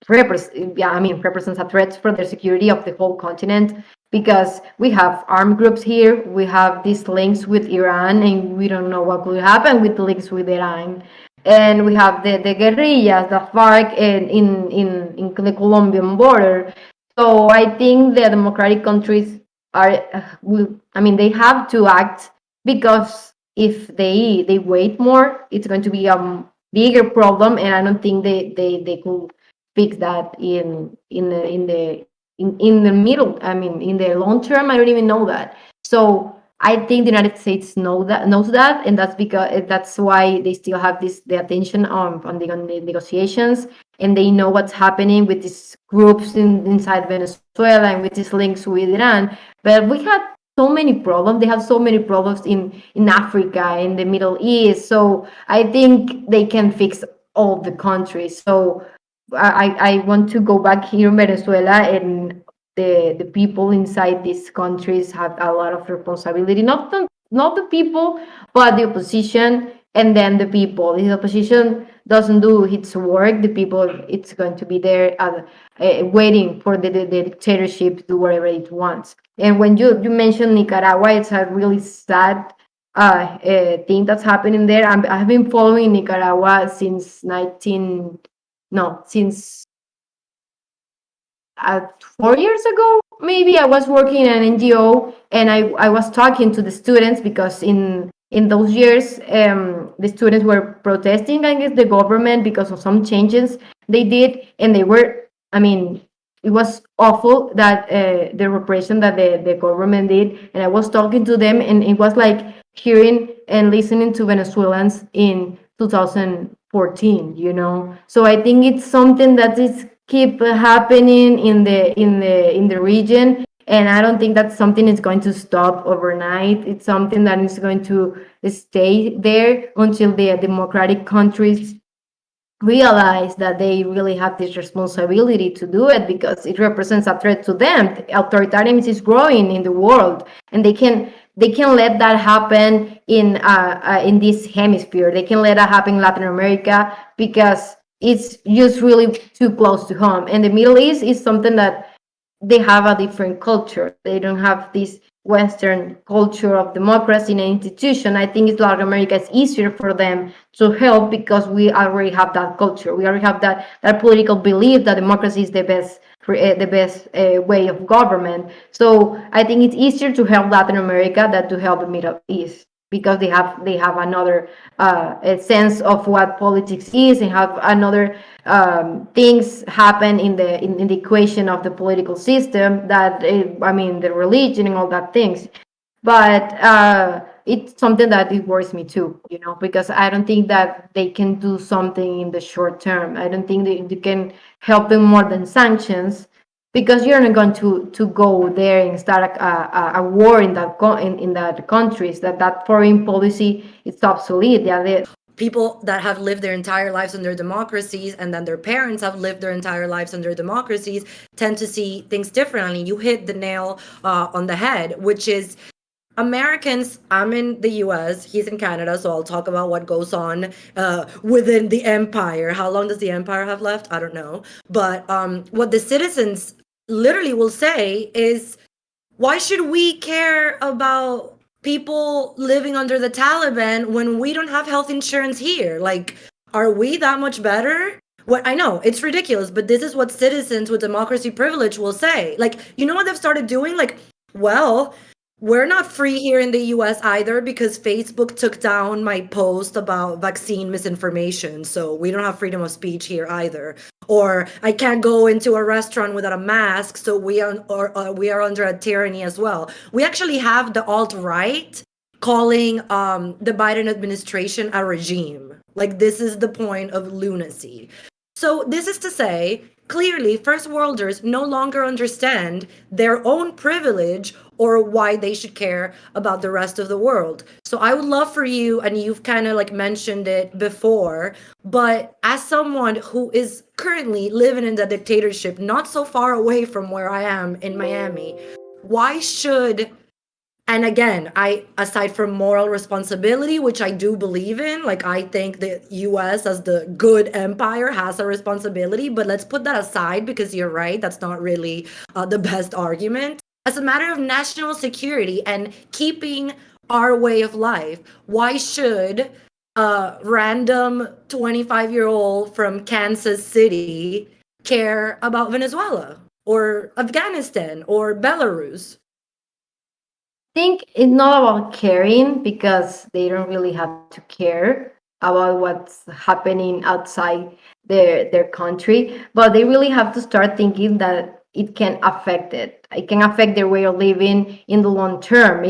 represents a threat for the security of the whole continent, because we have armed groups here, we have these links with Iran, and we don't know what will happen with the links with Iran. And we have the guerrillas, the FARC, in the Colombian border. So I think the democratic countries they have to act, because if they wait more, it's going to be a bigger problem, and I don't think they could fix that in the middle. I mean, in the long term, I don't even know that. So I think the United States knows that, and that's because that's why they still have the attention on the negotiations, and they know what's happening with these groups inside Venezuela and with these links with Iran. But we had so many problems. They have so many problems in Africa, in the Middle East. So I think they can fix all the countries. So I want to go back here in Venezuela, and the people inside these countries have a lot of responsibility. Not the people, but the opposition, and then the people. If the opposition doesn't do its work, the people, it's going to be there waiting for the dictatorship to do whatever it wants. And when you mentioned Nicaragua, it's a really sad thing that's happening there. I've been following Nicaragua since 19 no since 4 years ago. Maybe I was working in an NGO, and I was talking to the students, because in those years, the students were protesting against the government because of some changes they did, and they were, I mean, it was awful that the repression that the government did. And I was talking to them, and it was like hearing and listening to Venezuelans in 2014. So I think it's something that is keep happening in the region, and I don't think that something is going to stop overnight. It's something that is going to stay there until the democratic countries realize that they really have this responsibility to do it, because it represents a threat to them. Authoritarianism is growing in the world, and they can let that happen in this hemisphere. They can let that happen in Latin America, because it's just really too close to home. And the Middle East is something that they have a different culture. They don't have this Western culture of democracy and institution. I think it's Latin America. It's easier for them to help, because we already have that culture. We already have that political belief that democracy is the best way of government. So I think it's easier to help Latin America than to help the Middle East, because they have another a sense of what politics is, and have another things happen in the equation of the political system, that the religion and all that things. But it's something that it worries me too, because I don't think that they can do something in the short term. I don't think they can help them more than sanctions, because you're not going to go there and start a war in that countries. That foreign policy is obsolete. Yeah, People that have lived their entire lives under democracies, and then their parents have lived their entire lives under democracies, tend to see things differently. You hit the nail on the head, which is Americans. I'm in the US, he's in Canada, so I'll talk about what goes on within the empire. How long does the empire have left? I don't know. But what the citizens literally will say is, why should we care about people living under the Taliban when we don't have health insurance here? Like, are we that much better? What I know, it's ridiculous, but this is what citizens with democracy privilege will say. Like, you know what they've started doing? Like, well, We're not free here in the US either because Facebook took down my post about vaccine misinformation. So we don't have freedom of speech here either. Or I can't go into a restaurant without a mask. So we are under a tyranny as well. We actually have the alt right calling the Biden administration a regime. Like, this is the point of lunacy. So this is to say, clearly, first worlders no longer understand their own privilege or why they should care about the rest of the world. So I would love for you, and you've kind of like mentioned it before, but as someone who is currently living in the dictatorship, not so far away from where I am in Miami, why should, and again, I, aside from moral responsibility, which I do believe in, like I think the US as the good empire has a responsibility, but let's put that aside because you're right, that's not really the best argument. As a matter of national security and keeping our way of life, why should a random 25-year-old from Kansas City care about Venezuela or Afghanistan or Belarus? Think it's not about caring because they don't really have to care about what's happening outside their country, but they really have to start thinking that it can affect it. It can affect their way of living in the long term.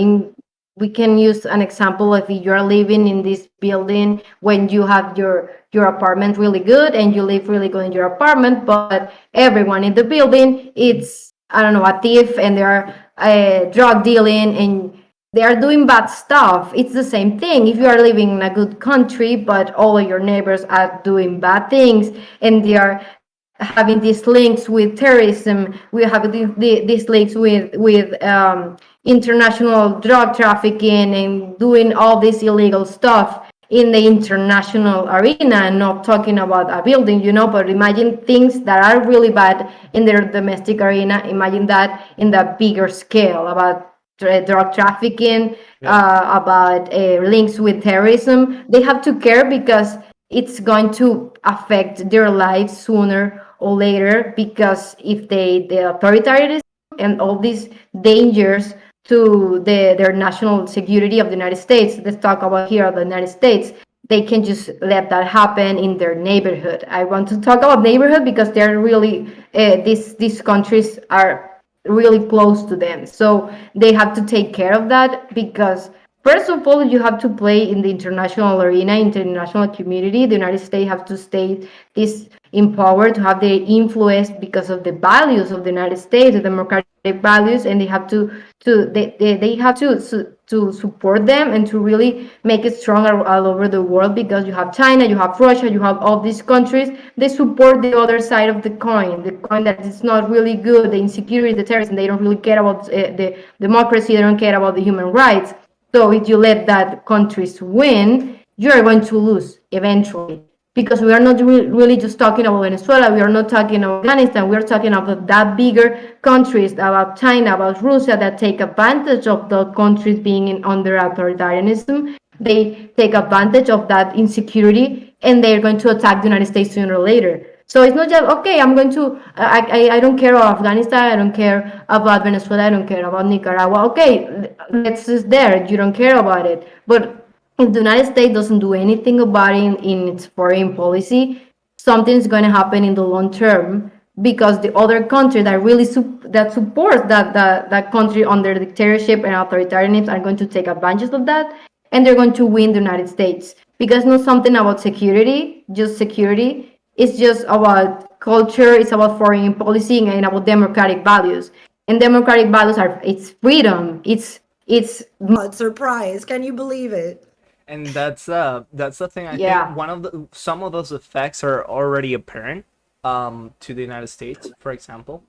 We can use an example if you are living in this building when you have your apartment really good and you live really good in your apartment, but everyone in the building it's, I don't know, a thief, and they are drug dealing and they are doing bad stuff. It's the same thing if you are living in a good country but all of your neighbors are doing bad things and they are having these links with terrorism. We have these links with international drug trafficking and doing all this illegal stuff in the international arena, and not talking about a building, but imagine things that are really bad in their domestic arena. Imagine that in the bigger scale about drug trafficking, Yeah. about links with terrorism. They have to care because it's going to affect their lives sooner or later, because if the authoritarianism and all these dangers to their national security of the United States, let's talk about here the United States, they can just let that happen in their neighborhood. I want to talk about neighborhood because they're really these countries are really close to them, so they have to take care of that. Because first of all, you have to play in the international arena, international community. The United States have to stay this empowered to have the influence because of the values of the United States, the democratic values, and they have they have to support them and to really make it stronger all over the world, because you have China, you have Russia, you have all these countries. They support the other side of the coin that is not really good, the insecurity, the terrorism. They don't really care about the democracy. They don't care about the human rights. So if you let that countries win, you are going to lose eventually. Because we are not really just talking about Venezuela, we are not talking about Afghanistan, we are talking about that bigger countries, about China, about Russia, that take advantage of the countries being under authoritarianism. They take advantage of that insecurity, and they're going to attack the United States sooner or later. So it's not just, okay, I'm going to, I don't care about Afghanistan, I don't care about Venezuela, I don't care about Nicaragua. Okay, let's just there, you don't care about it. But if the United States doesn't do anything about it in its foreign policy, something's going to happen in the long term, because the other country that really that supports that country under dictatorship and authoritarianism are going to take advantage of that, and they're going to win the United States. Because it's not something about security, just security. It's just about culture. It's about foreign policy and about democratic values. And democratic values are, it's freedom. It's God, surprise. Can you believe it? And that's the thing. I think yeah. one of the some of those effects are already apparent to the United States. For example,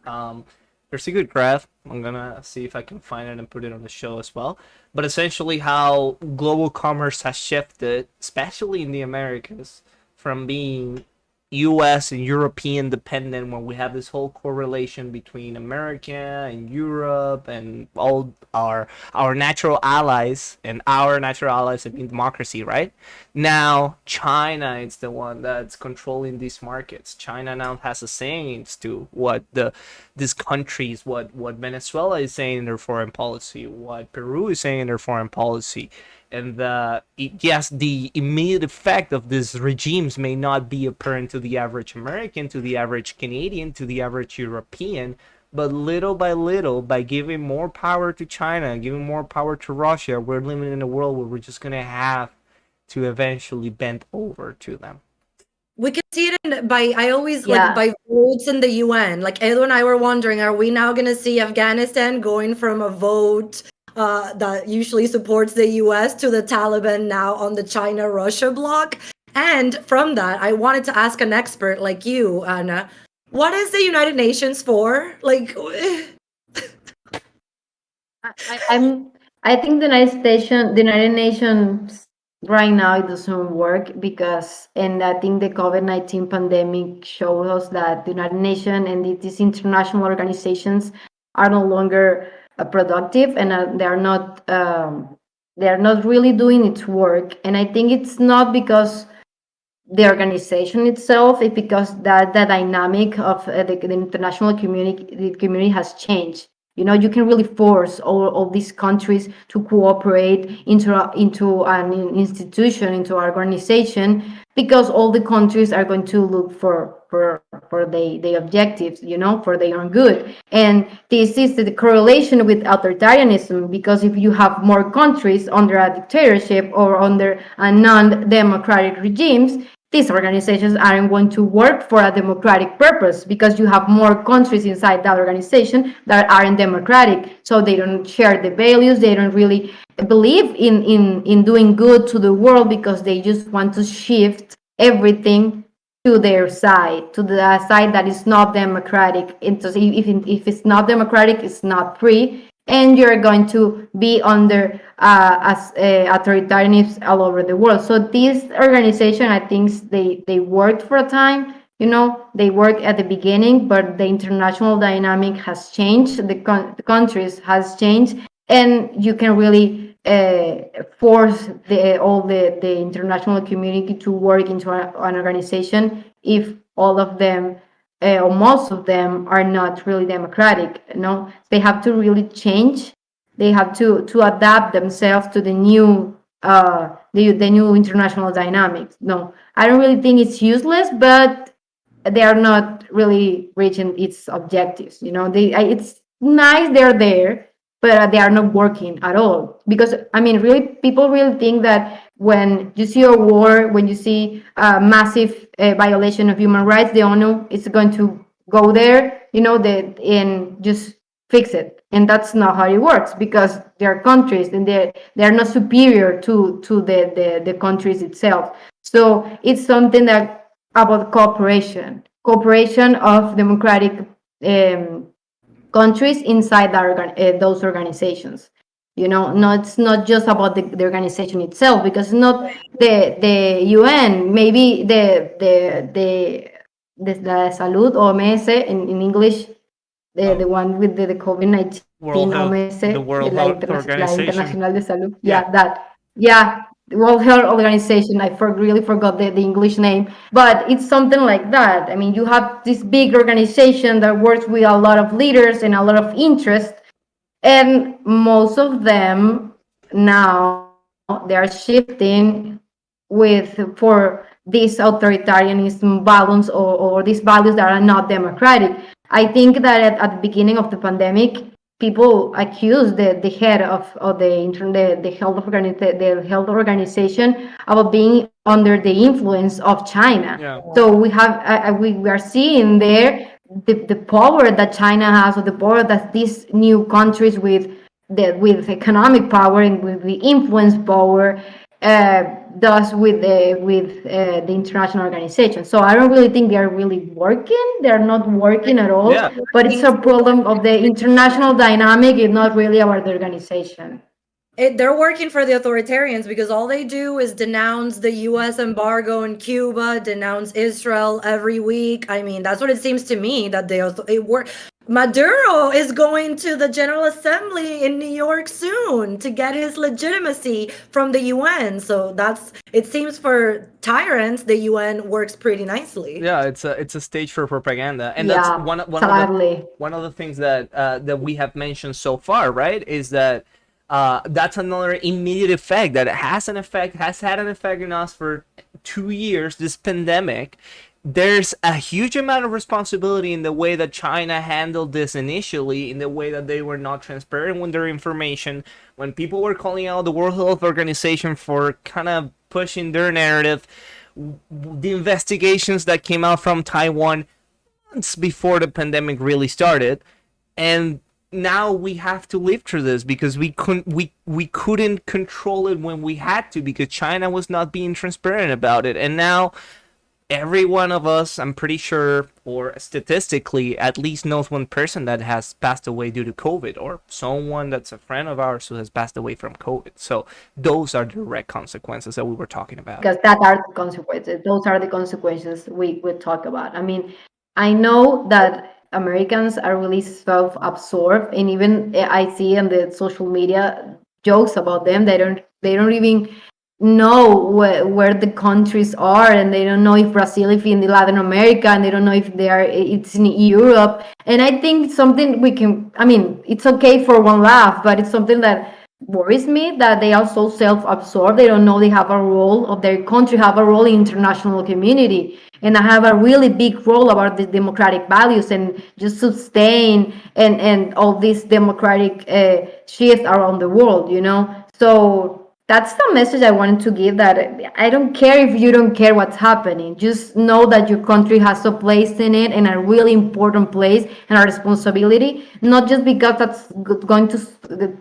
there's a good graph. I'm gonna see if I can find it and put it on the show as well. But essentially, how global commerce has shifted, especially in the Americas, from being US and European dependent, when we have this whole correlation between America and Europe and all our natural allies, and our natural allies, I mean democracy, right? Now China is the one that's controlling these markets. China now has a say as to what these countries, what Venezuela is saying in their foreign policy, what Peru is saying in their foreign policy. And yes, the immediate effect of these regimes may not be apparent to the average American, to the average Canadian, to the average European, but little by little, by giving more power to China, giving more power to Russia, we're living in a world where we're just gonna have to eventually bend over to them. We can see it by I always like Yeah. by votes in the UN. Like Edo and I were wondering, are we now going to see Afghanistan going from a vote that usually supports the US to the Taliban now on the China Russia bloc? And from that, I wanted to ask an expert like you, Anna, what is the United Nations for? Like, I'm. I think the United Nations right now it doesn't work because, and I think the COVID-19 pandemic showed us that the United Nations and these international organizations are no longer productive, and they are not really doing its work. And I think it's not because the organization itself, it's because that the dynamic of the international community, the community has changed. You know, you can really force all these countries to cooperate into an institution, into an organization, because all the countries are going to look for the objectives, you know, for their own good. And this is the correlation with authoritarianism, because if you have more countries under a dictatorship or under a non-democratic regimes, these organizations aren't going to work for a democratic purpose, because you have more countries inside that organization that aren't democratic. So they don't share the values, they don't really believe in doing good to the world, because they just want to shift everything to their side, to the side that is not democratic. If it's not democratic, it's not free, and you're going to be under authoritarianism all over the world. So this organization, I think they worked for a time. You know, they worked at the beginning, but the international dynamic has changed. The countries has changed, and you can really force the international community to work into an organization if all of them or most of them are not really democratic. You know, they have to really change. They have to adapt themselves to the new international dynamics. No, I don't really think it's useless, but they are not really reaching its objectives. You know, it's nice they're there, but they are not working at all. Because I mean, really, people really think that when you see a war, when you see a massive violation of human rights, the ONU is going to go there, you know, and just fix it. And that's not how it works, because they're countries and they're not superior to the countries itself. So it's something that about cooperation of democratic countries inside those organizations. You know, no, it's not just about the organization itself, because it's not the UN, maybe the Salud, OMS in English, the one with the COVID-19, World Health, OMS, the World Health La Organization. Internacional de Salud. Yeah. Yeah, that. Yeah, the World Health Organization. I really forgot the English name, but it's something like that. I mean, you have this big organization that works with a lot of leaders and a lot of interest, and most of them now they are shifting for these authoritarianism values, or these values that are not democratic. I think that at the beginning of the pandemic, people accused the head of the health organization about being under the influence of China. Yeah. So we are seeing there the power that China has, or the power that these new countries with economic power and with the influence power does with the international organization. So I don't really think they're really working. They're not working at all. Yeah. But it's a problem of the international dynamic, and not really about the organization. They're working for the authoritarians because all they do is denounce the U.S. embargo in Cuba, denounce Israel every week. I mean, that's what it seems to me that it work. Maduro is going to the General Assembly in New York soon to get his legitimacy from the UN. So it seems for tyrants, the UN works pretty nicely. Yeah, it's a stage for propaganda, and that's Yeah, one of the sadly. things that that we have mentioned so far, right? Is that that's another immediate effect that has had an effect in us for 2 years. This pandemic, there's a huge amount of responsibility in the way that China handled this initially, in the way that they were not transparent with their information. When people were calling out the World Health Organization for kind of pushing their narrative, the investigations that came out from Taiwan months before the pandemic really started, and now we have to live through this because we couldn't control it when we had to because China was not being transparent about it, and now every one of us, I'm pretty sure, or statistically, at least knows one person that has passed away due to COVID, or someone that's a friend of ours who has passed away from COVID. So those are direct consequences that we were talking about. Because that are the consequences. Those are the consequences we talk about. I mean, I know that Americans are really self-absorbed, and even I see on the social media jokes about them. They don't even know where the countries are, and they don't know if Brazil is in Latin America, and they don't know if it's in Europe. And I think something we can. I mean, it's okay for one laugh, but it's something that worries me that they are so self-absorbed. They don't know they have a role of their country, have a role in international community, and I have a really big role about the democratic values and just sustain and all this democratic shift around the world. So that's the message I wanted to give, that I don't care if you don't care what's happening. Just know that your country has a place in it, and a really important place, and a responsibility, not just because that's going to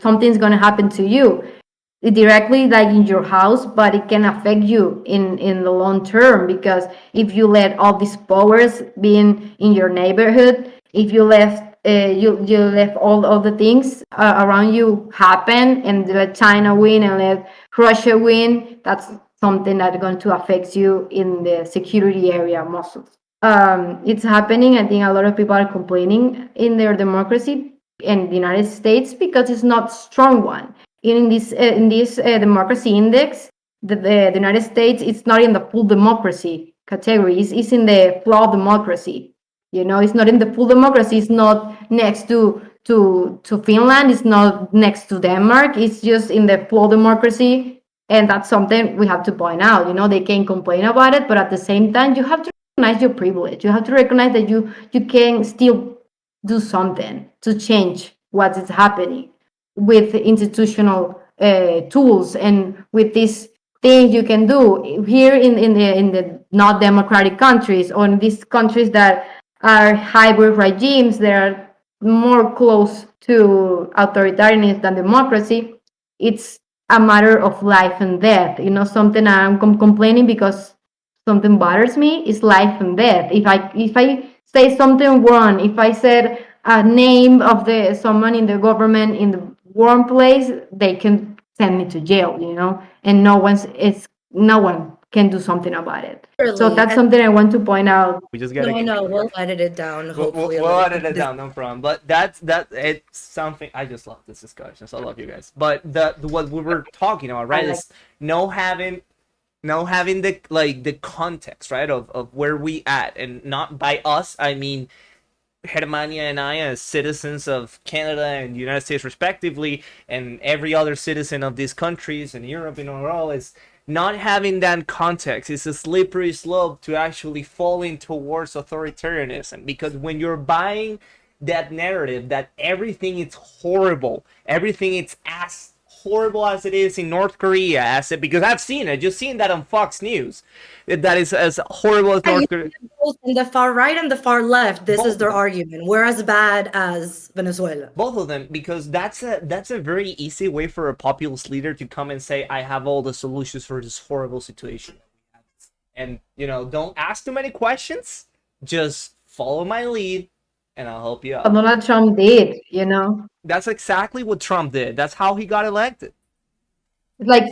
something's going to happen to you directly, like in your house, but it can affect you in the long term, because if you let all these powers being in your neighborhood, if you left all of the things around you happen, and let China win and let Russia win, that's something that's going to affect you in the security area muscles. It's happening. I think a lot of people are complaining in their democracy in the United States because it's not strong one. In this democracy index, the United States, it's not in the full democracy category. It's in the flawed democracy. It's not in the full democracy. It's not next to Finland. It's not next to Denmark. It's just in the flawed democracy, and that's something we have to point out. They can complain about it, but at the same time, you have to recognize your privilege. You have to recognize that you can still do something to change what is happening with institutional tools, and with these things you can do here in the not democratic countries, or in these countries that are hybrid regimes that are more close to authoritarianism than democracy. It's a matter of life and death. Something I'm complaining because something bothers me is life and death. If I say something wrong, if I said a name of someone in the government in the wrong place, they can send me to jail, and no one can do something about it. So Really. that's something I want to point out. We just gotta No, get. no, we'll edit it down, hopefully, a We'll little edit it bit. down, no problem. But it's something. I just love this discussion. So I love you guys. But what we were talking about, right, Like, is no having the context, right, of where we at, and not by us I mean Germania and I, as citizens of Canada and the United States respectively, and every other citizen of these countries and Europe and overall, is not having that context is a slippery slope to actually falling towards authoritarianism. Because when you're buying that narrative that everything is horrible, everything is as horrible as it is in North Korea, because I've seen it, just seen that on Fox News, that is as horrible as North Korea. Both in the far right and the far left, this is Both. their argument. We're as bad as Venezuela. Both of them, because that's a very easy way for a populist leader to come and say, I have all the solutions for this horrible situation. And don't ask too many questions, just follow my lead and I'll help you out. Donald Trump did. That's exactly what Trump did. That's how he got elected. like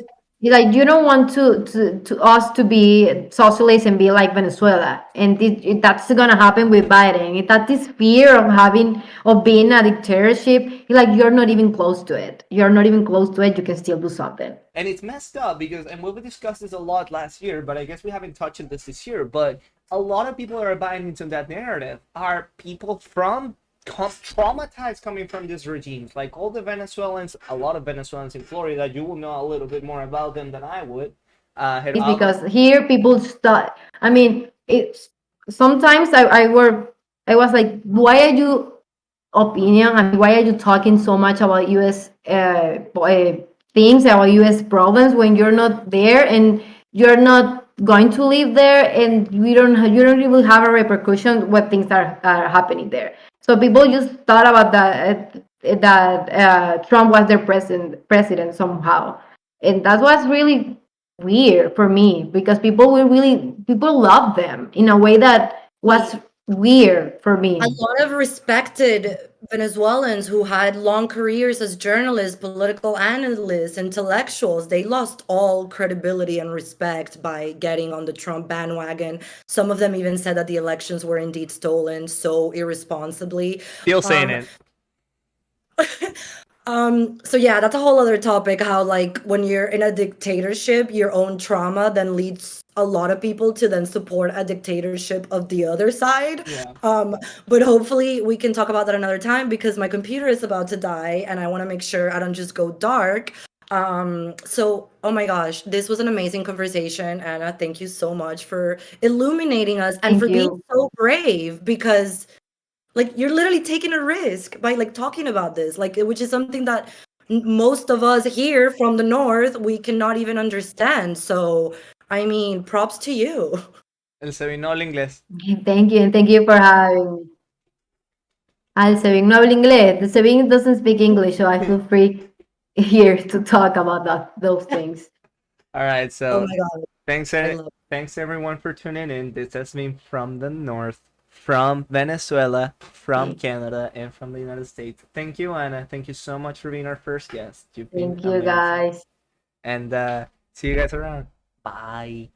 like you don't want to us to be socialist and be like Venezuela, and that's gonna happen with Biden. That this fear of having of being a dictatorship, like you're not even close to it. You're not even close to it. You can still do something. And it's messed up because, and we discussed this a lot last year, but I guess we haven't touched on this year. But a lot of people are buying into that narrative are people from traumatized coming from these regimes, like all the Venezuelans, a lot of Venezuelans in Florida. You will know a little bit more about them than I would. Had It's all, because here people start. I mean, it's sometimes I was like, why are you opinion? I mean, why are you talking so much about U.S. Things about U.S. problems when you're not there and you're not going to live there, and you don't even have a repercussion when things are happening there. So people just thought about that Trump was their president somehow, and that was really weird for me because people love them in a way that was weird for A me. lot of respected Venezuelans who had long careers as journalists, political analysts, intellectuals, they lost all credibility and respect by getting on the Trump bandwagon. Some of them even said that the elections were indeed stolen so irresponsibly. still saying Um, it. so yeah, that's a whole other topic, how like when you're in a dictatorship, your own trauma then leads a lot of people to then support a dictatorship of the other side. Yeah. Um, but hopefully we can talk about that another time because my computer is about to die and I want to make sure I don't just go dark. So oh my gosh, this was an amazing conversation, Anna. Thank you so much for illuminating us and Thank for being you. so brave, because like you're literally taking a risk by like talking about this, like which is something that most of us here from the north we cannot even understand. So I mean, props to you. El Seminole inglés. Thank you, and thank you for having me. El Sevin no habla inglés. The Sevin doesn't speak English, so I feel free here to talk about those things. All right, Oh so my god, thanks, I love thanks everyone for tuning in. This has been from the north, from Venezuela, from Okay. Canada, and from the United States. Thank you, Anna. Thank you so much for being our first guest. You've been Thank you, amazing. guys. And see you guys around. Bye.